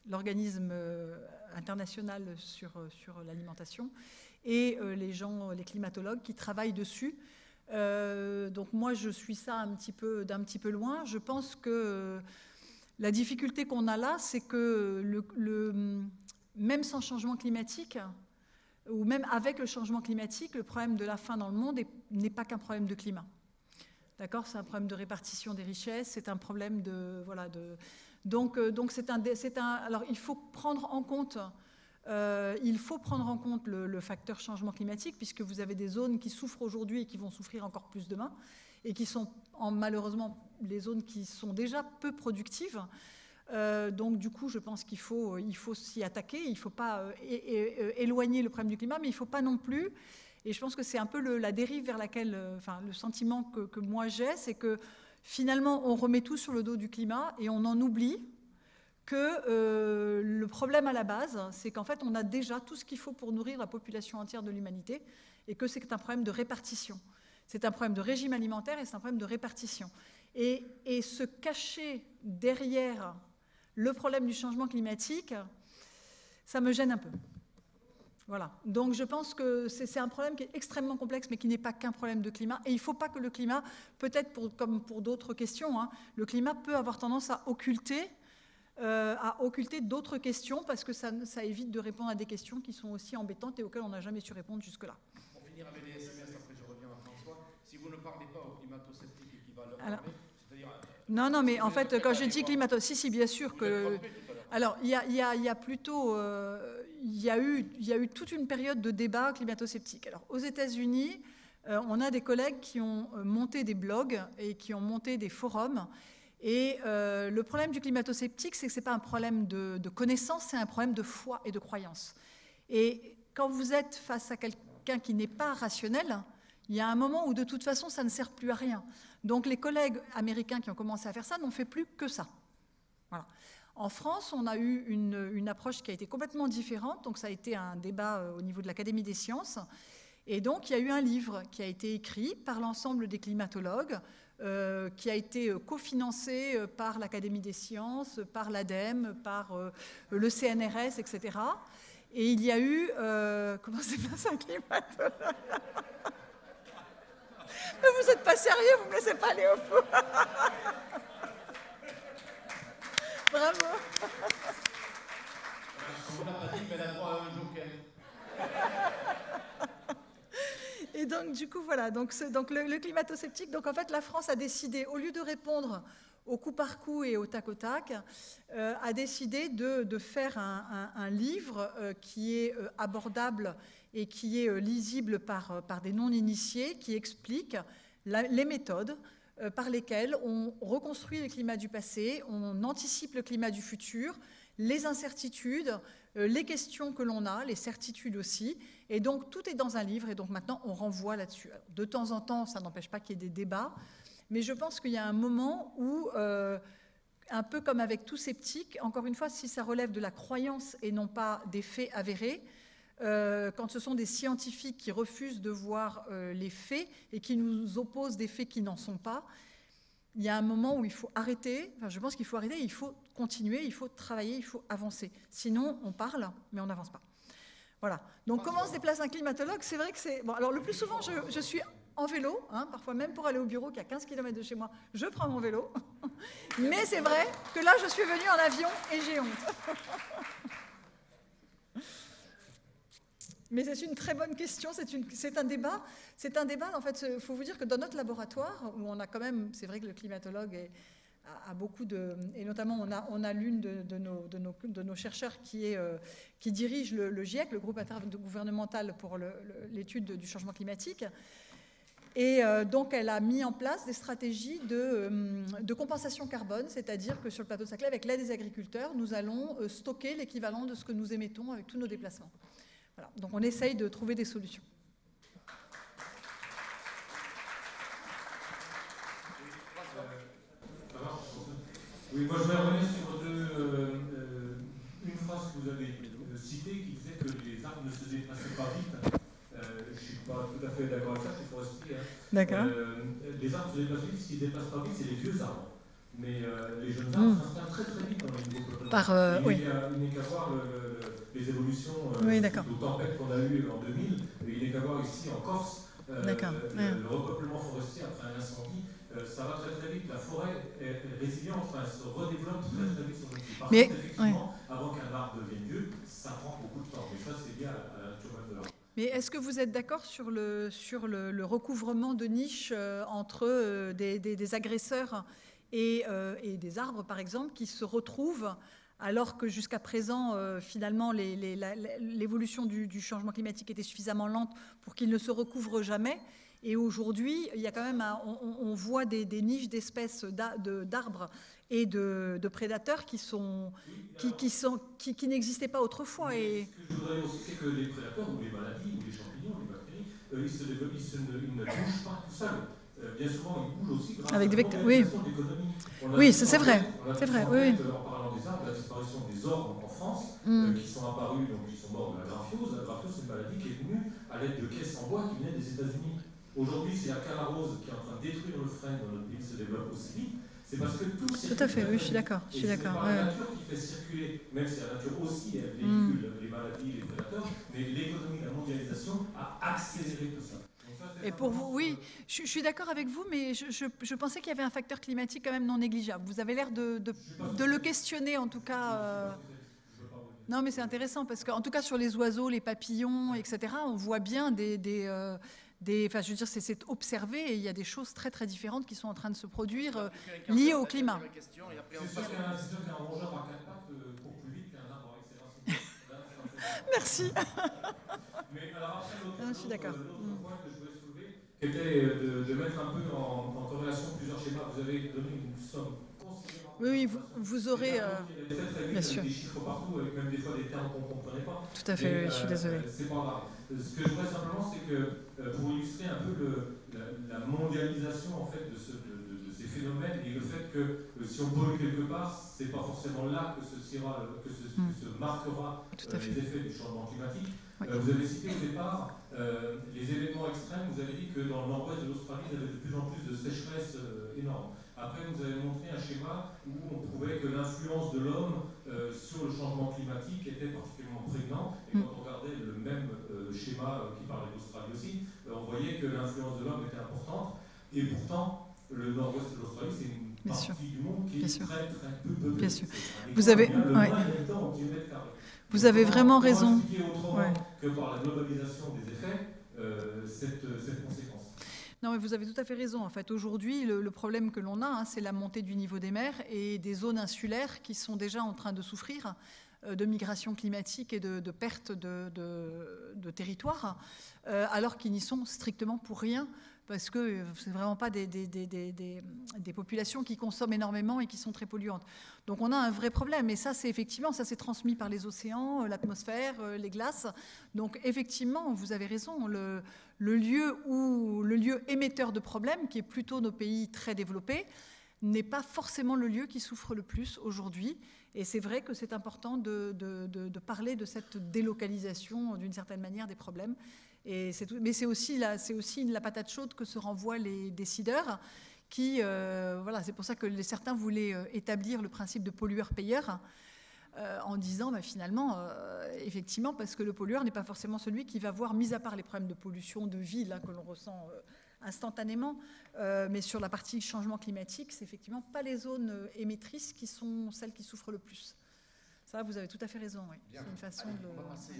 l'organisme international sur l'alimentation, et les climatologues qui travaillent dessus. Donc moi, je suis ça d'un petit peu loin. Je pense que la difficulté qu'on a là, c'est que même sans changement climatique, ou même avec le changement climatique, le problème de la faim dans le monde n'est pas qu'un problème de climat. D'accord ? C'est un problème de répartition des richesses, c'est un problème de... Voilà, donc alors il faut prendre en compte... le facteur changement climatique, puisque vous avez des zones qui souffrent aujourd'hui et qui vont souffrir encore plus demain, et qui sont malheureusement les zones qui sont déjà peu productives. Donc du coup, je pense qu'il faut s'y attaquer. Il ne faut pas éloigner le problème du climat, mais il ne faut pas non plus... Et je pense que c'est un peu la dérive vers laquelle... le sentiment que moi j'ai, c'est que finalement, on remet tout sur le dos du climat et on en oublie que le problème à la base, c'est qu'en fait, on a déjà tout ce qu'il faut pour nourrir la population entière de l'humanité et que c'est un problème de répartition. C'est un problème de régime alimentaire et c'est un problème de répartition. Et se cacher derrière le problème du changement climatique, ça me gêne un peu. Voilà. Donc je pense que c'est un problème qui est extrêmement complexe, mais qui n'est pas qu'un problème de climat. Et il ne faut pas que le climat, peut-être comme pour d'autres questions, hein, le climat peut avoir tendance à occulter d'autres questions, parce que ça évite de répondre à des questions qui sont aussi embêtantes et auxquelles on n'a jamais su répondre jusque-là. Pour finir avec les SMS, après je reviens à François. Si vous ne parlez pas aux climato-sceptiques qui va leur Alors, parler, c'est-à-dire... Non, mais en fait, quand je dis climato, si, bien sûr que... Alors, il y a plutôt... il y a eu toute une période de débat climato-sceptique. Alors, aux États-Unis, on a des collègues qui ont monté des blogs et qui ont monté des forums. Et le problème du climato-sceptique, c'est que ce n'est pas un problème de connaissance, c'est un problème de foi et de croyance. Et quand vous êtes face à quelqu'un qui n'est pas rationnel, il y a un moment où de toute façon, ça ne sert plus à rien. Donc les collègues américains qui ont commencé à faire ça n'ont fait plus que ça. Voilà. En France, on a eu une approche qui a été complètement différente. Donc ça a été un débat au niveau de l'Académie des sciences. Et donc il y a eu un livre qui a été écrit par l'ensemble des climatologues, qui a été cofinancé par l'Académie des sciences, par l'ADEME, par le CNRS, etc. Et il y a eu... comment c'est pas ça, un climatologue? Mais vous n'êtes pas sérieux, vous ne me laissez pas aller au fond. Bravo. On n'a pas dit, mais elle a droit à un joker. Et donc, du coup, voilà, donc le climato-sceptique, donc en fait, la France a décidé, au lieu de répondre au coup par coup et au tac au tac, a décidé de faire un livre qui est abordable et qui est lisible par des non-initiés, qui explique les méthodes par lesquelles on reconstruit le climat du passé, on anticipe le climat du futur, les incertitudes, les questions que l'on a, les certitudes aussi. Et donc, tout est dans un livre, et donc maintenant, on renvoie là-dessus. De temps en temps, ça n'empêche pas qu'il y ait des débats, mais je pense qu'il y a un moment où, un peu comme avec tout sceptique, encore une fois, si ça relève de la croyance et non pas des faits avérés, quand ce sont des scientifiques qui refusent de voir les faits et qui nous opposent des faits qui n'en sont pas, il y a un moment où il faut arrêter, enfin, je pense qu'il faut arrêter, il faut continuer, il faut travailler, il faut avancer. Sinon, on parle, mais on n'avance pas. Voilà. Donc, comment se déplace un climatologue? C'est vrai que c'est... Bon, alors, le plus souvent, je suis en vélo, hein, parfois même pour aller au bureau, qui est à 15 km de chez moi, je prends mon vélo. Mais c'est vrai que là, je suis venue en avion et j'ai honte. Mais c'est une très bonne question, c'est un débat. C'est un débat, en fait, il faut vous dire que dans notre laboratoire, où on a quand même, c'est vrai que le climatologue a beaucoup de... Et notamment, on a l'une de nos chercheurs qui dirige le GIEC, le groupe intergouvernemental pour l'étude du changement climatique. Et donc, elle a mis en place des stratégies de compensation carbone, c'est-à-dire que sur le plateau de Saclay, avec l'aide des agriculteurs, nous allons stocker l'équivalent de ce que nous émettons avec tous nos déplacements. Voilà. Donc on essaye de trouver des solutions. Oui, moi je vais revenir sur une phrase que vous avez citée qui disait que les arbres ne se déplaçaient pas vite. Je ne suis pas tout à fait d'accord avec ça, c'est forestier. Hein. D'accord. Les arbres se déplacent vite, ce qui ne se déplace pas vite, c'est les vieux arbres. Mais les jeunes arbres s'installent très très vite dans les nouveaux peuplements. Oui. Il n'est qu'à voir les évolutions oui, aux tempêtes qu'on a eues en 2000. Il n'est qu'à voir ici en Corse le repeuplement forestier après un incendie. Ça va très très vite. La forêt est résiliente, enfin, elle se redéveloppe très très vite sur le site. Par contre, effectivement, avant qu'un arbre devienne vieux, ça prend beaucoup de temps. Mais ça, c'est lié à la nature même de l'arbre. Mais est-ce que vous êtes d'accord sur le recouvrement de niches entre des agresseurs et des arbres, par exemple, qui se retrouvent alors que jusqu'à présent, finalement, l'évolution du changement climatique était suffisamment lente pour qu'ils ne se recouvrent jamais. Et aujourd'hui, il y a quand même on voit des niches d'espèces d'arbres et de prédateurs qui n'existaient pas autrefois. Et... Ce que je voudrais aussi, c'est que les prédateurs ou les maladies ou les champignons, les bactéries, ils ne bougent pas tout seuls. Bien souvent, ils bougent aussi grâce avec à des vecteurs. Oui, oui, c'est vrai. C'est vrai. Oui. En parlant des arbres, la disparition des orgues en France, qui sont apparus, donc qui sont morts de la graphiose. La graphiose, c'est une maladie qui est venue à l'aide de caisses en bois qui venaient des États-Unis. Aujourd'hui, c'est la calarose qui est en train de détruire le frêne dans notre pays, se développe aussi vite. C'est parce que tout circule. Tout à fait, oui, je suis d'accord. C'est pas la nature qui fait circuler, même si la nature aussi, elle véhicule les maladies, les prédateurs, mais l'économie, la mondialisation a accéléré tout ça. Et pour vous, oui, je suis d'accord avec vous, mais je pensais qu'il y avait un facteur climatique quand même non négligeable. Vous avez l'air de le questionner, en tout cas. Non, mais c'est intéressant, parce qu'en tout cas, sur les oiseaux, les papillons, etc., on voit bien enfin, je veux dire, c'est observé, et il y a des choses très, très différentes qui sont en train de se produire liées au climat. C'est sûr qu'un rongeur à 4 pattes court plus vite qu'un arbre avec ses racines. Merci. Mais alors après, Je suis d'accord. l'autre point que je voulais soulever, était de mettre un peu en corrélation plusieurs schémas. Vous avez donné une somme considérable. Oui, vous aurez... bien sûr. Des chiffres partout, avec même des fois des termes qu'on ne comprenait pas. Tout à fait, oui, je suis désolée. C'est pas grave. Ce que je voudrais simplement, c'est que pour illustrer un peu la mondialisation en fait, de ces phénomènes et le fait que si on pollue quelque part, c'est pas forcément là que se marquera les effets du changement climatique. Oui. Vous avez cité au départ les événements extrêmes. Vous avez dit que dans le nord-ouest de l'Australie, il y avait de plus en plus de sécheresse énorme. Après, vous avez montré un schéma où on trouvait que l'influence de l'homme sur le changement climatique était particulièrement prégnant. Et quand on regardait le même schéma qui parlait d'Australie aussi, on voyait que l'influence de l'homme était importante. Et pourtant, le nord-ouest de l'Australie, c'est une partie du monde qui est très, très peu peuplée. Bien sûr. Vous avez... Vous avez vraiment raison. Autrement que par la globalisation des effets, cette conséquence. Non, mais vous avez tout à fait raison. En fait, aujourd'hui, le problème que l'on a, c'est la montée du niveau des mers et des zones insulaires qui sont déjà en train de souffrir de migration climatique et de perte de territoire, alors qu'ils n'y sont strictement pour rien, parce que c'est vraiment pas des populations qui consomment énormément et qui sont très polluantes. Donc on a un vrai problème, et ça c'est effectivement, ça s'est transmis par les océans, l'atmosphère, les glaces. Donc effectivement, vous avez raison, le lieu émetteur de problèmes, qui est plutôt nos pays très développés, n'est pas forcément le lieu qui souffre le plus aujourd'hui. Et c'est vrai que c'est important de parler de cette délocalisation, d'une certaine manière, des problèmes. Et c'est tout, mais c'est aussi la patate chaude que se renvoient les décideurs qui, voilà, c'est pour ça que certains voulaient établir le principe de pollueur-payeur en disant finalement, effectivement, parce que le pollueur n'est pas forcément celui qui va voir, mis à part les problèmes de pollution de ville que l'on ressent instantanément, mais sur la partie changement climatique, c'est effectivement pas les zones émettrices qui sont celles qui souffrent le plus. Ça, vous avez tout à fait raison, oui. C'est une façon on va passer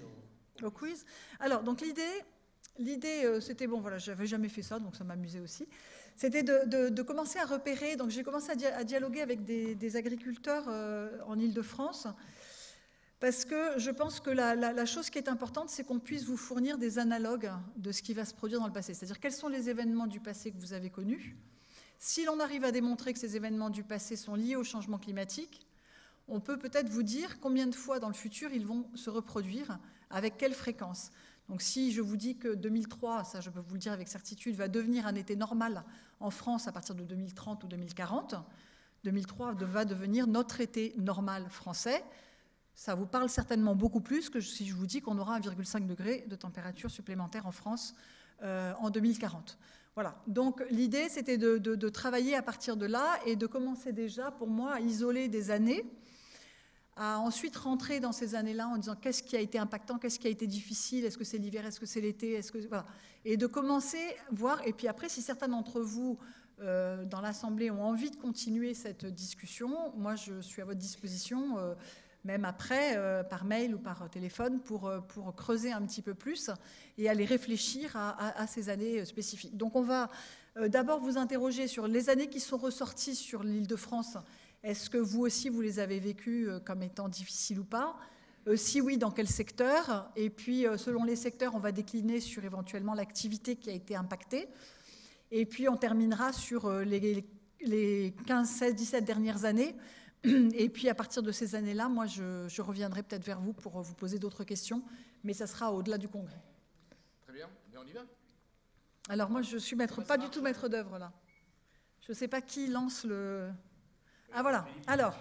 au quiz. Alors, donc l'idée, c'était, bon, voilà, j'avais jamais fait ça, donc ça m'amusait aussi. C'était de commencer à repérer, donc j'ai commencé à dialoguer avec des agriculteurs en Île-de-France, parce que je pense que la chose qui est importante, c'est qu'on puisse vous fournir des analogues de ce qui va se produire dans le passé. C'est-à-dire, quels sont les événements du passé que vous avez connus. Si l'on arrive à démontrer que ces événements du passé sont liés au changement climatique, on peut peut-être vous dire combien de fois dans le futur ils vont se reproduire, avec quelle fréquence. Donc si je vous dis que 2003, ça je peux vous le dire avec certitude, va devenir un été normal en France à partir de 2030 ou 2040, 2003 va devenir notre été normal français, ça vous parle certainement beaucoup plus que si je vous dis qu'on aura 1,5 degré de température supplémentaire en France en 2040. Voilà, donc l'idée c'était de travailler à partir de là et de commencer déjà pour moi à isoler des années, à ensuite rentrer dans ces années-là en disant qu'est-ce qui a été impactant, qu'est-ce qui a été difficile, est-ce que c'est l'hiver, est-ce que c'est l'été, voilà. Et de commencer à voir, et puis après si certains d'entre vous dans l'Assemblée ont envie de continuer cette discussion, moi je suis à votre disposition, même après, par mail ou par téléphone, pour creuser un petit peu plus et aller réfléchir à ces années spécifiques. Donc on va d'abord vous interroger sur les années qui sont ressorties sur l'Île-de-France. Est-ce que vous aussi, vous les avez vécues comme étant difficiles ou pas? Si oui, dans quel secteur? Et puis, selon les secteurs, on va décliner sur éventuellement l'activité qui a été impactée. Et puis, on terminera sur les 15, 16, 17 dernières années. Et puis, à partir de ces années-là, moi, je reviendrai peut-être vers vous pour vous poser d'autres questions. Mais ça sera au-delà du congrès. Très bien, on y va. Alors, moi, je suis pas du tout maître d'œuvre, là. Je ne sais pas qui lance le... Ah voilà, alors,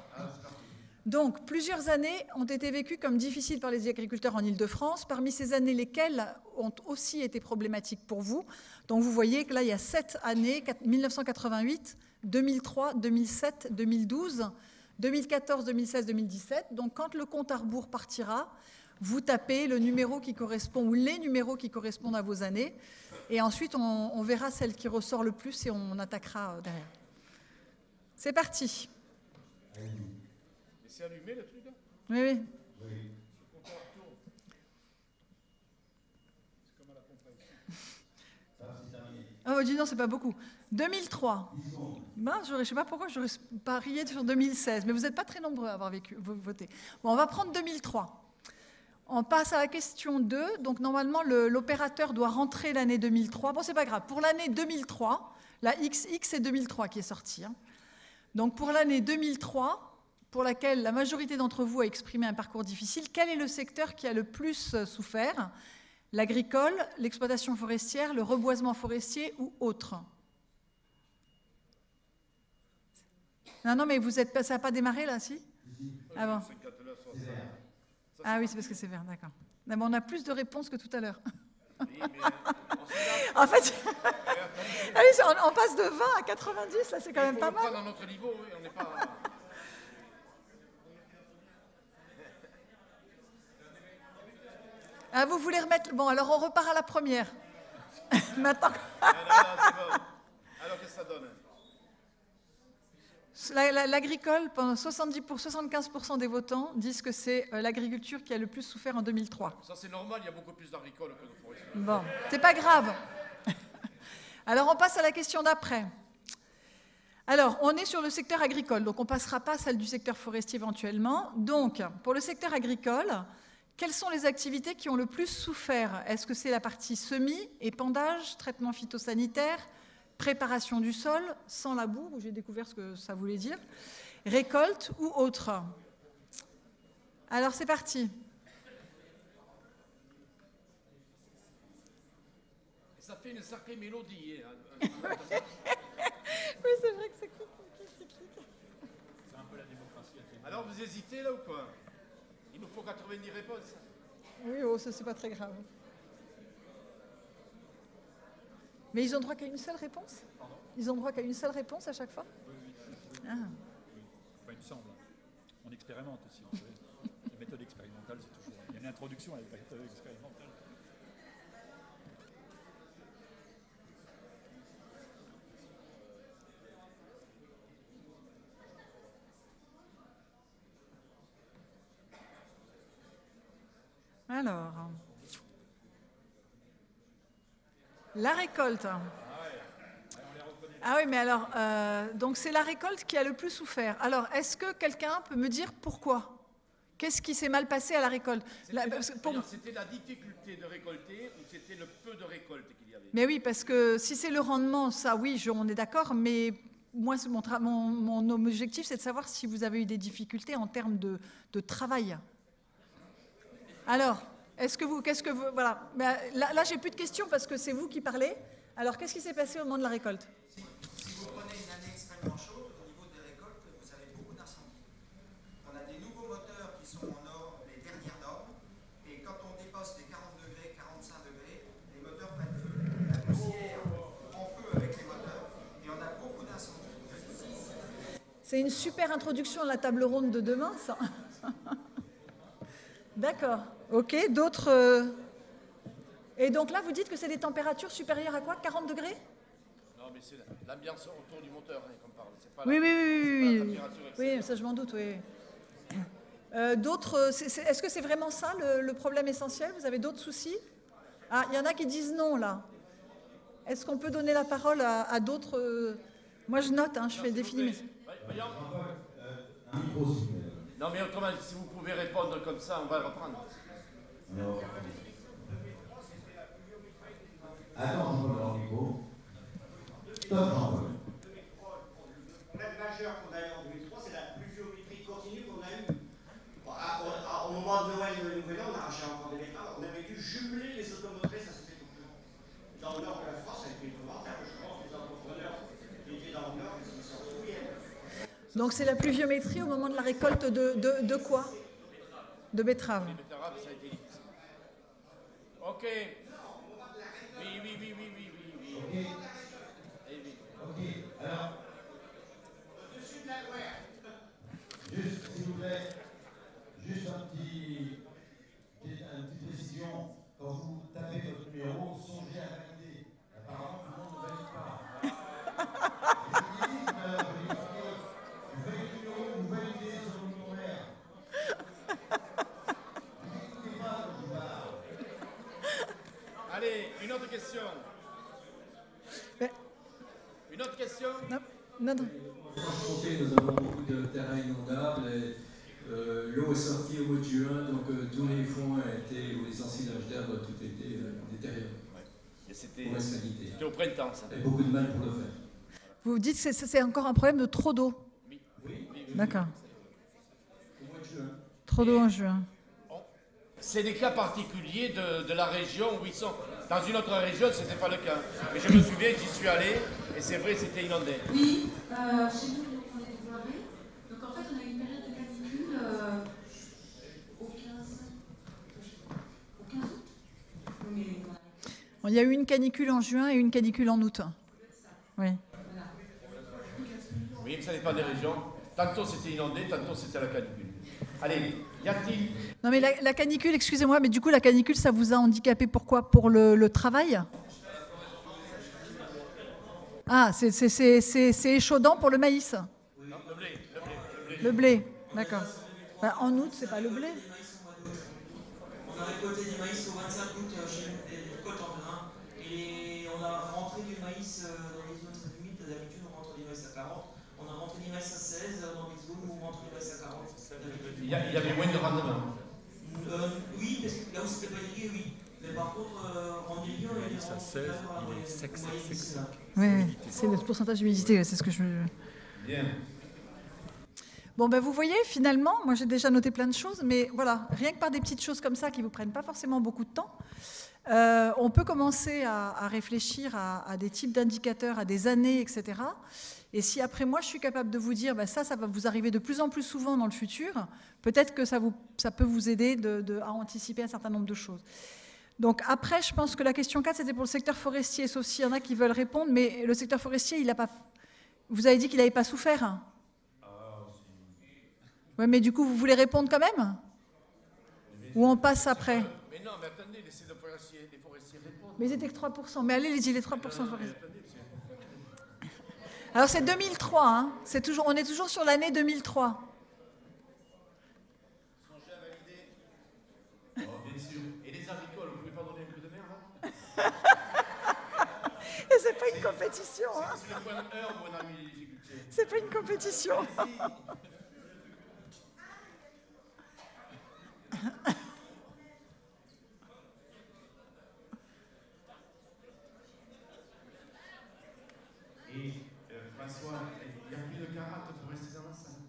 donc plusieurs années ont été vécues comme difficiles par les agriculteurs en Île-de-France, parmi ces années lesquelles ont aussi été problématiques pour vous. Donc vous voyez que là il y a 7 années, 1988, 2003, 2007, 2012, 2014, 2016, 2017. Donc quand le compte à rebours partira, vous tapez le numéro qui correspond ou les numéros qui correspondent à vos années. Et ensuite, on verra celle qui ressort le plus et on attaquera derrière. C'est parti. Mais c'est allumé le truc là? Oui, oui. Oh, dis non, c'est pas beaucoup. 2003. Ben, je ne sais pas pourquoi je n'aurais parié sur 2016, mais vous n'êtes pas très nombreux à avoir voté. Bon, on va prendre 2003. On passe à la question 2. Donc, normalement, l'opérateur doit rentrer l'année 2003. Bon, c'est pas grave. Pour l'année 2003, la XX, c'est 2003 qui est sortie. Hein. Donc, pour l'année 2003, pour laquelle la majorité d'entre vous a exprimé un parcours difficile, quel est le secteur qui a le plus souffert? L'agricole, l'exploitation forestière, le reboisement forestier ou autre? Non, mais vous êtes, ça n'a pas démarré là, si? Ah bon. Ah oui, c'est parce que c'est vert, d'accord. On a plus de réponses que tout à l'heure. En fait, ah oui, on passe de 20 à 90, là, c'est quand même pas mal. Dans notre niveau, oui, on n'est pas... Ah, vous voulez remettre... Bon, alors on repart à la première. Maintenant. Non, c'est bon. Alors, qu'est-ce que ça donne? L'agricole, pendant 75% des votants disent que c'est l'agriculture qui a le plus souffert en 2003. Ça, c'est normal, il y a beaucoup plus d'agricoles que de forestiers. Bon, c'est pas grave. Alors, on passe à la question d'après. Alors, on est sur le secteur agricole, donc on ne passera pas à celle du secteur forestier éventuellement. Donc, pour le secteur agricole, quelles sont les activités qui ont le plus souffert? Est-ce que c'est la partie semis, épandage, traitement phytosanitaire, préparation du sol, sans labour, où j'ai découvert ce que ça voulait dire, récolte ou autre? Alors, c'est parti. Ça fait une sacrée mélodie. Hein. Oui, c'est vrai que c'est clic. C'est un peu la démocratie. Alors, vous hésitez là ou quoi? Il nous faut 90 réponses. Oui, oh, ça, c'est pas très grave. Mais ils ont droit qu'à une seule réponse? Pardon? Ils ont droit qu'à une seule réponse à chaque fois? Oui. Ah. Oui. Enfin, il me semble. On expérimente aussi, vous savez. La méthode expérimentale, c'est toujours... Il y a une introduction à la méthode expérimentale. Alors, la récolte. Ah oui, mais alors, donc c'est la récolte qui a le plus souffert. Alors, est-ce que quelqu'un peut me dire pourquoi? Qu'est-ce qui s'est mal passé à la récolte? C'était la difficulté de récolter ou c'était le peu de récolte qu'il y avait? Mais oui, parce que si c'est le rendement, ça oui, on est d'accord, mais moi, mon objectif, c'est de savoir si vous avez eu des difficultés en termes de travail. Alors, voilà. Là, j'ai plus de questions parce que c'est vous qui parlez. Alors, qu'est-ce qui s'est passé au moment de la récolte? Si vous prenez une année extrêmement chaude, au niveau des récoltes, vous avez beaucoup d'incendies. On a des nouveaux moteurs qui sont en normes, les dernières normes, et quand on dépasse les 40 degrés, 45 degrés, les moteurs prennent feu. La poussière prend feu avec les moteurs, et on a beaucoup d'incendies. C'est une super introduction à la table ronde de demain, ça. D'accord. Ok, d'autres... Et donc là, vous dites que c'est des températures supérieures à quoi? 40 degrés? Non, mais c'est l'ambiance autour du moteur hein, qu'on parle. C'est pas Oui, la oui. température Oui, ça je m'en doute, oui. D'autres... Est-ce que c'est vraiment ça le problème essentiel? Vous avez d'autres soucis? Ah, il y en a qui disent non, là. Est-ce qu'on peut donner la parole à d'autres... Moi, je note, hein, je fais défiler. Un micro, s'il vous plaît. Non, mais autrement, si vous pouvez répondre comme ça, on va le reprendre. Alors, attends, je vais le micro. Stop, Jean-Paul. Le problème majeur qu'on a eu en 2003, c'est la pluviométrie continue qu'on a eue. Au moment de Noël et de Nouvel An, on arrachait encore des betteraves. On avait dû jumeler les automotrices, ça c'était tout. Dans le nord de la France, ça a été épouvantable. Je pense que les entrepreneurs qui étaient dans le nord, ils s'en souviennent. Donc c'est la pluviométrie au moment de la récolte de quoi? De betteraves. Les betteraves, ça a été difficile. Ok. Oui. Ok. Ok. Alors, Non. Franche-Comté, nous avons beaucoup de terrains inondables. L'eau est sortie au mois de juin, donc tous les fonds ont été, ou les ensilages d'herbe ont tout été détériorés. Ouais. C'était au printemps, ça. Et beaucoup de mal pour le faire. Vous dites que c'est encore un problème de trop d'eau. Oui. D'accord. Au mois de juin. Trop d'eau en juin. C'est des cas particuliers de la région où ils sont. Dans une autre région, ce n'était pas le cas. Mais je me souviens, j'y suis allé et c'est vrai, c'était inondé. Oui, chez nous, on est développé. Donc en fait, on a eu une période de canicule au 15 août. Mais Il y a eu une canicule en juin et une canicule en août. Oui. Oui, mais ça dépend des régions. Tantôt c'était inondé, tantôt c'était la canicule. Allez, y a-t-il... Non mais la canicule, excusez-moi, mais du coup la canicule, ça vous a handicapé pourquoi? Pour le travail? Ah, c'est échaudant pour le maïs? Non, le blé. Le blé, d'accord. Ben, en août, c'est pas le blé. On a récolté du maïs au 25 août chez nous, des récoltes en grains. Et on a rentré du maïs dans les zones très humides. D'habitude, on rentre du maïs à 40. On a rentré du maïs à 16 dans les zones où on rentre du maïs à 40. Il y avait moins de rendement. Oui, parce que là où c'était pas irrigué, oui. Mais par contre, en milieu, il est à 16, il est sec. Oui, c'est le pourcentage d'humidité, c'est ce que je... Bien. Bon, ben vous voyez, finalement, moi j'ai déjà noté plein de choses, mais voilà, rien que par des petites choses comme ça qui ne vous prennent pas forcément beaucoup de temps, on peut commencer à réfléchir à des types d'indicateurs, à des années, etc. Et si après moi je suis capable de vous dire, ben ça va vous arriver de plus en plus souvent dans le futur, peut-être que ça peut vous aider à anticiper un certain nombre de choses. Donc après, je pense que la question 4, c'était pour le secteur forestier, sauf s'il y en a qui veulent répondre, mais le secteur forestier, il n'a pas... Vous avez dit qu'il n'avait pas souffert? Oui, mais du coup, vous voulez répondre quand même? Ou on passe après? Mais non, mais attendez, laissez les forestiers répondre. Mais ils étaient que 3%. Mais allez, les 3% de forestiers. Alors c'est 2003, hein. On est toujours sur l'année 2003. Oh, bien sûr. Et les agricoles, vous ne pouvez pas donner un coup de mer, là? Et c'est pas une compétition, hein. C'est le point 1 où on a mis les difficultés. C'est pas une compétition. Et François, il y a plus de carottes pour rester dans la salle.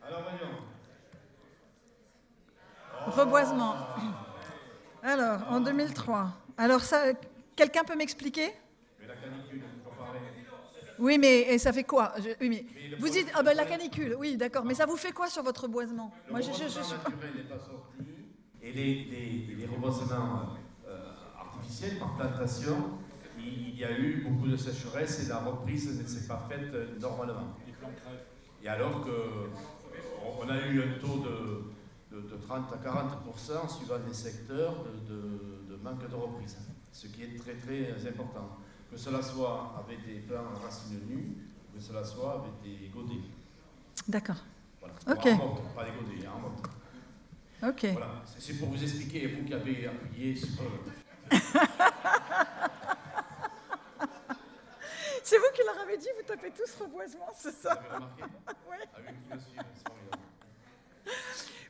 Alors voyons. Reboisement. Alors, en 2003. Alors ça, quelqu'un peut m'expliquer? Mais la canicule, c'est pas pareil. Oui, mais ça fait quoi? Oui, mais vous dites, ah ben la canicule, oui, d'accord. Mais ça vous fait quoi sur votre reboisement? Moi, je suis naturel n'est pas sorti. Et les reboisements artificiels par plantation, il y a eu beaucoup de sécheresse et la reprise ne s'est pas faite normalement. Et alors qu'on a eu un taux de 30 à 40% suivant les secteurs de manque de reprise, ce qui est très très important. Que cela soit avec des plants en racines nues, que cela soit avec des godets. D'accord. Voilà. Ok. En monte, pas des godets, en monte. Ok. Voilà. C'est pour vous expliquer, vous qui avez appuyé sur... C'est vous qui leur avez dit, vous tapez tous reboisement, c'est ça? Vous avez remarqué? Oui. Ah oui, qui me suit, c'est formidable.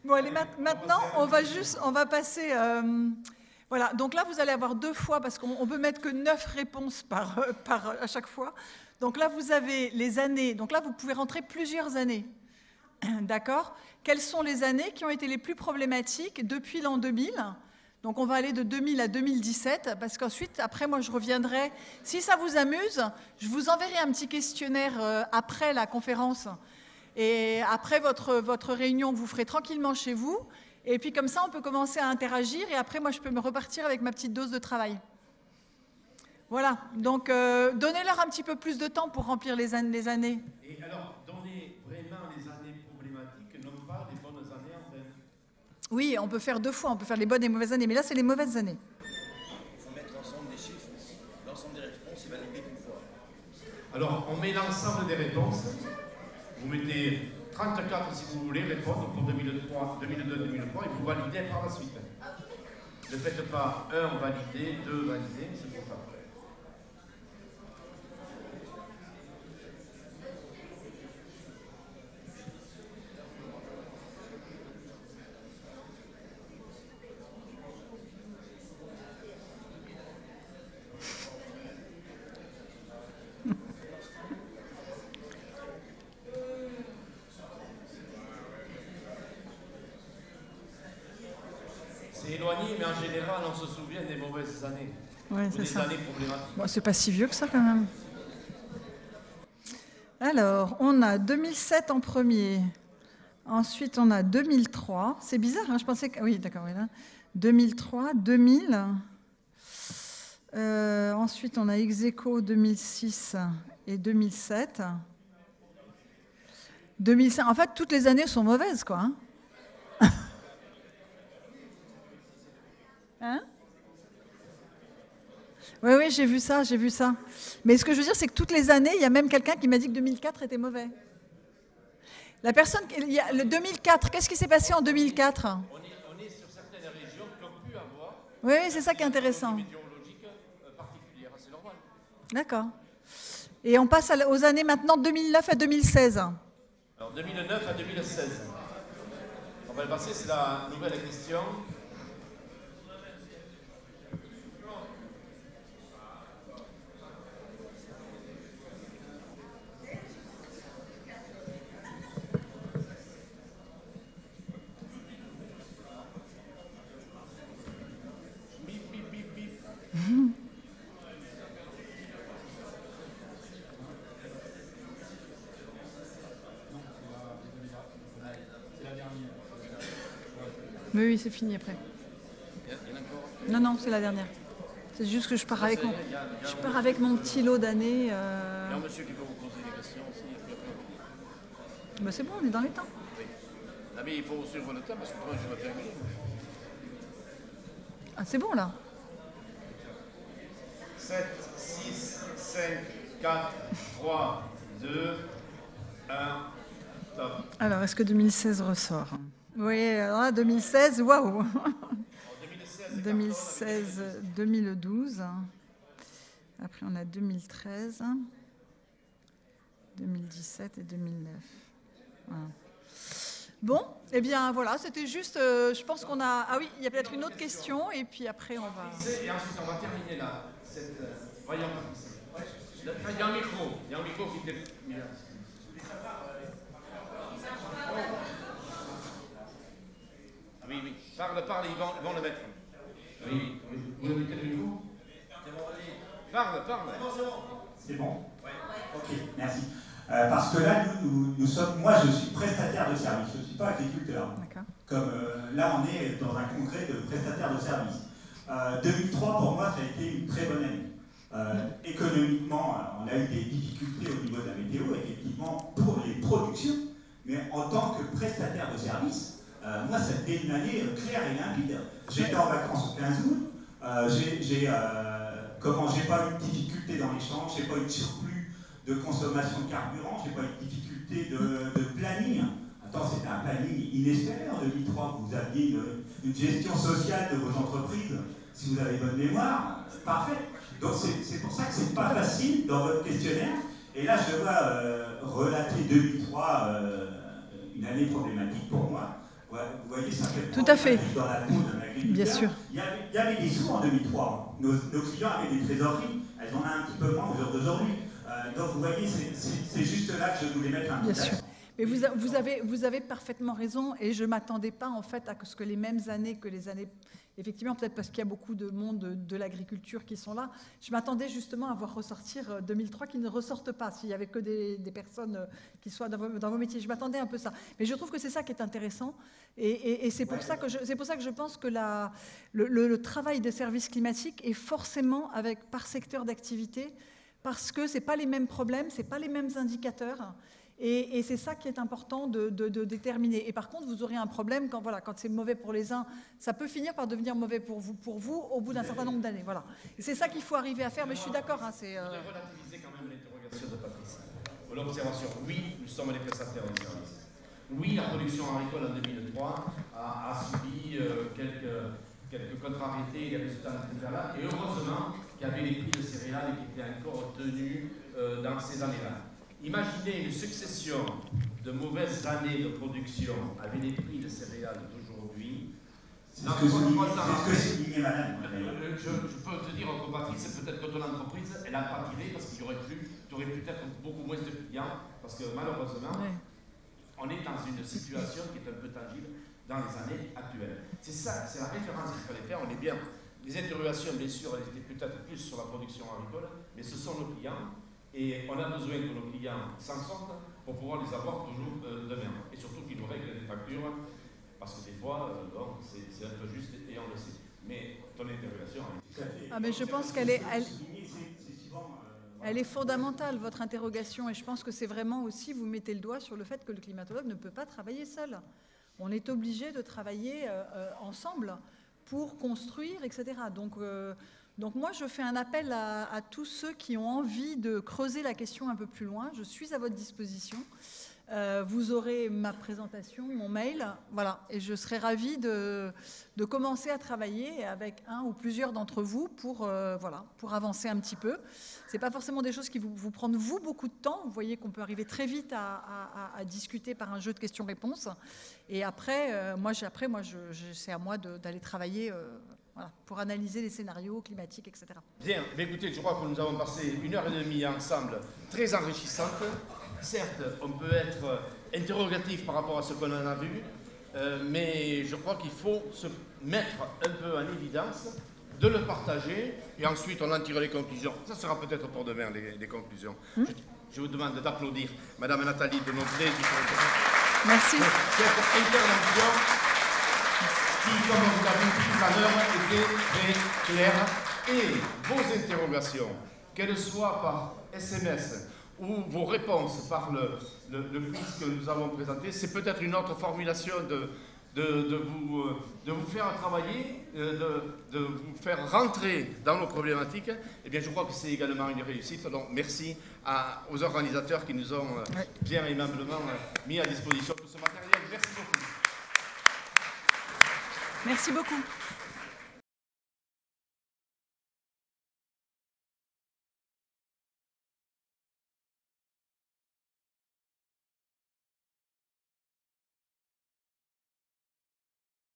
Bon, allez, maintenant, on va passer... voilà, donc là, vous allez avoir 2 fois, parce qu'on peut mettre que 9 réponses à chaque fois. Donc là, vous avez les années. Donc là, vous pouvez rentrer plusieurs années. D'accord? Quelles sont les années qui ont été les plus problématiques depuis l'an 2000? Donc on va aller de 2000 à 2017, parce qu'ensuite, après, moi, je reviendrai. Si ça vous amuse, je vous enverrai un petit questionnaire après la conférence. Et après votre réunion, vous ferez tranquillement chez vous. Et puis comme ça, on peut commencer à interagir. Et après, moi, je peux me repartir avec ma petite dose de travail. Voilà. Donc, donnez-leur un petit peu plus de temps pour remplir les années. Et alors, donnez vraiment les années problématiques, non pas les bonnes années en fait. Oui, on peut faire 2 fois. On peut faire les bonnes et les mauvaises années. Mais là, c'est les mauvaises années. Il faut mettre l'ensemble des chiffres, l'ensemble des réponses est validé une fois. Alors, on met l'ensemble des réponses. Vous mettez 34 si vous voulez répondre pour 2002-2003 et vous validez par la suite. Ne faites pas 1 validé, 2 validé, c'est pour ça. C'est éloigné, mais en général, on se souvient des mauvaises années. Ouais, ou des années problématiques. Bon, c'est pas si vieux que ça, quand même. Alors, on a 2007 en premier. Ensuite, on a 2003. C'est bizarre, hein, je pensais que... Oui, d'accord, oui, là. 2003, 2000. Ensuite, on a ex-aequo 2006 et 2007. 2005. En fait, toutes les années sont mauvaises, quoi. Hein, hein? Oui, oui, j'ai vu ça, j'ai vu ça. Mais ce que je veux dire, c'est que toutes les années, il y a même quelqu'un qui m'a dit que 2004 était mauvais. La personne, le 2004, qu'est-ce qui s'est passé en 2004? On est sur certaines régions qui ont pu avoir... Oui, c'est ça qui est intéressant. ...météorologique particulière, c'est normal. D'accord. Et on passe aux années maintenant 2009 à 2016. Alors, 2009 à 2016. On va le passer, c'est la nouvelle question. Mais oui, c'est fini après. Non, non, c'est la dernière. C'est juste que je pars avec mon petit lot d'années. Il y a un monsieur qui peut vous poser des questions aussi. Ben c'est bon, on est dans les temps. Oui. Non, mais il faut suivre le temps parce que moi je vais terminer. Ah, c'est bon là. 7, 6, 5, 4, 3, 2, 1, top. Alors, est-ce que 2016 ressort? Oui, alors là, 2016, waouh. 2016, 2012. Après, on a 2013, 2017 et 2009. Voilà. Bon, eh bien voilà, c'était juste, je pense qu'on a... Ah oui, il y a peut-être une autre question, et puis après on va... Et ensuite, on va terminer là. Voyons. Il y a un micro qui était... Ah oui, oui. Parle, ils vont le mettre. Oui, vous le mettez le micro? Parle. C'est bon? Oui. Ok, merci. Parce que là, nous sommes... Moi, je suis prestataire de service, je ne suis pas agriculteur. Comme là, on est dans un congrès de prestataire de service. 2003, pour moi, ça a été une très bonne année. Économiquement, on a eu des difficultés au niveau de la météo, effectivement, pour les productions. Mais en tant que prestataire de service, moi, ça a été une année claire et limpide. J'étais en vacances le 15 août. J'ai pas eu de difficulté dans l'échange, j'ai pas eu de surplus de consommation de carburant, j'ai pas eu de difficulté de planning. Attends, c'était un planning inespéré en 2003. Vous aviez une gestion sociale de vos entreprises, si vous avez bonne mémoire, parfait. Donc c'est pour ça que c'est pas facile dans votre questionnaire. Et là, je dois relater 2003, une année problématique pour moi. Vous voyez, ça fait tout à fait. Dans la peau d'un agriculteur. Bien sûr. Il y avait des sous en 2003. Nos clients avaient des trésoreries. Elles en ont un petit peu moins aujourd'hui. Donc vous voyez, c'est juste là que je voulais mettre un Bien petit sûr. Mais vous avez parfaitement raison, et je ne m'attendais pas en fait à ce que les mêmes années que les années... Effectivement, peut-être parce qu'il y a beaucoup de monde de l'agriculture qui sont là. Je m'attendais justement à voir ressortir 2003 qui ne ressortent pas, s'il n'y avait que des personnes qui soient dans vos métiers. Je m'attendais un peu ça. Mais je trouve que c'est ça qui est intéressant. Et c'est pour ça que je pense que le travail de service climatique est forcément par secteur d'activité, parce que ce n'est pas les mêmes problèmes, ce n'est pas les mêmes indicateurs. Et c'est ça qui est important de déterminer. Et par contre, vous aurez un problème quand c'est mauvais pour les uns, ça peut finir par devenir mauvais pour vous au bout d'un certain nombre d'années. Voilà. Et c'est ça qu'il faut arriver à faire, mais je suis d'accord. Hein, je voudrais relativiser quand même l'interrogation de Patrice. Pour l'observation, oui, nous sommes les prestataires de services. Oui, la production agricole en 2003 a subi quelques contrariétés, les résultats n'étaient pas là, et heureusement qu'il y avait les prix de céréales qui étaient encore tenus dans ces années-là. Imaginez une succession de mauvaises années de production avec les prix de céréales d'aujourd'hui. C'est ce que soulignait madame. Je peux te dire, Patrice, peut-être que ton entreprise, elle a pas tiré parce qu'il y aurait tu aurais peut-être beaucoup moins de clients, parce que malheureusement, on est dans une situation qui est un peu tangible dans les années actuelles. C'est ça, c'est la référence qu'il fallait faire. On est bien. Les interrogations, bien sûr, elles étaient peut-être plus sur la production agricole, mais ce sont nos clients. Et on a besoin que nos clients s'en sortent pour pouvoir les avoir toujours demain. Et surtout qu'ils nous règlent des factures, parce que des fois, c'est un peu juste et on le sait. Mais ton interrogation... mais je pense qu'elle est... Elle est fondamentale, votre interrogation, et je pense que c'est vraiment aussi, vous mettez le doigt sur le fait que le climatologue ne peut pas travailler seul. On est obligé de travailler ensemble pour construire, etc. Donc moi, je fais un appel à tous ceux qui ont envie de creuser la question un peu plus loin. Je suis à votre disposition. Vous aurez ma présentation, mon mail, voilà, et je serai ravie de commencer à travailler avec un ou plusieurs d'entre vous pour avancer un petit peu. C'est pas forcément des choses qui vous prennent vous beaucoup de temps. Vous voyez qu'on peut arriver très vite à discuter par un jeu de questions-réponses. Et après, c'est à moi d'aller travailler voilà, pour analyser les scénarios climatiques, etc. Bien, mais écoutez, je crois que nous avons passé 1h30 ensemble, très enrichissante. Certes, on peut être interrogatif par rapport à ce qu'on en a vu, mais je crois qu'il faut se mettre un peu en évidence, de le partager, et ensuite on en tire les conclusions. Ça sera peut-être pour demain, les conclusions. Je vous demande d'applaudir Madame Nathalie Denonville Merci. Cette intervention qui, comme vous l'avez dit tout à l'heure, était très claire. Et vos interrogations, qu'elles soient par SMS, ou vos réponses par le quiz que nous avons présenté, c'est peut-être une autre formulation de vous faire travailler, de vous faire rentrer dans nos problématiques. Eh bien, je crois que c'est également une réussite. Donc, merci aux organisateurs qui nous ont bien aimablement mis à disposition tout ce matériel. Merci beaucoup. Merci beaucoup.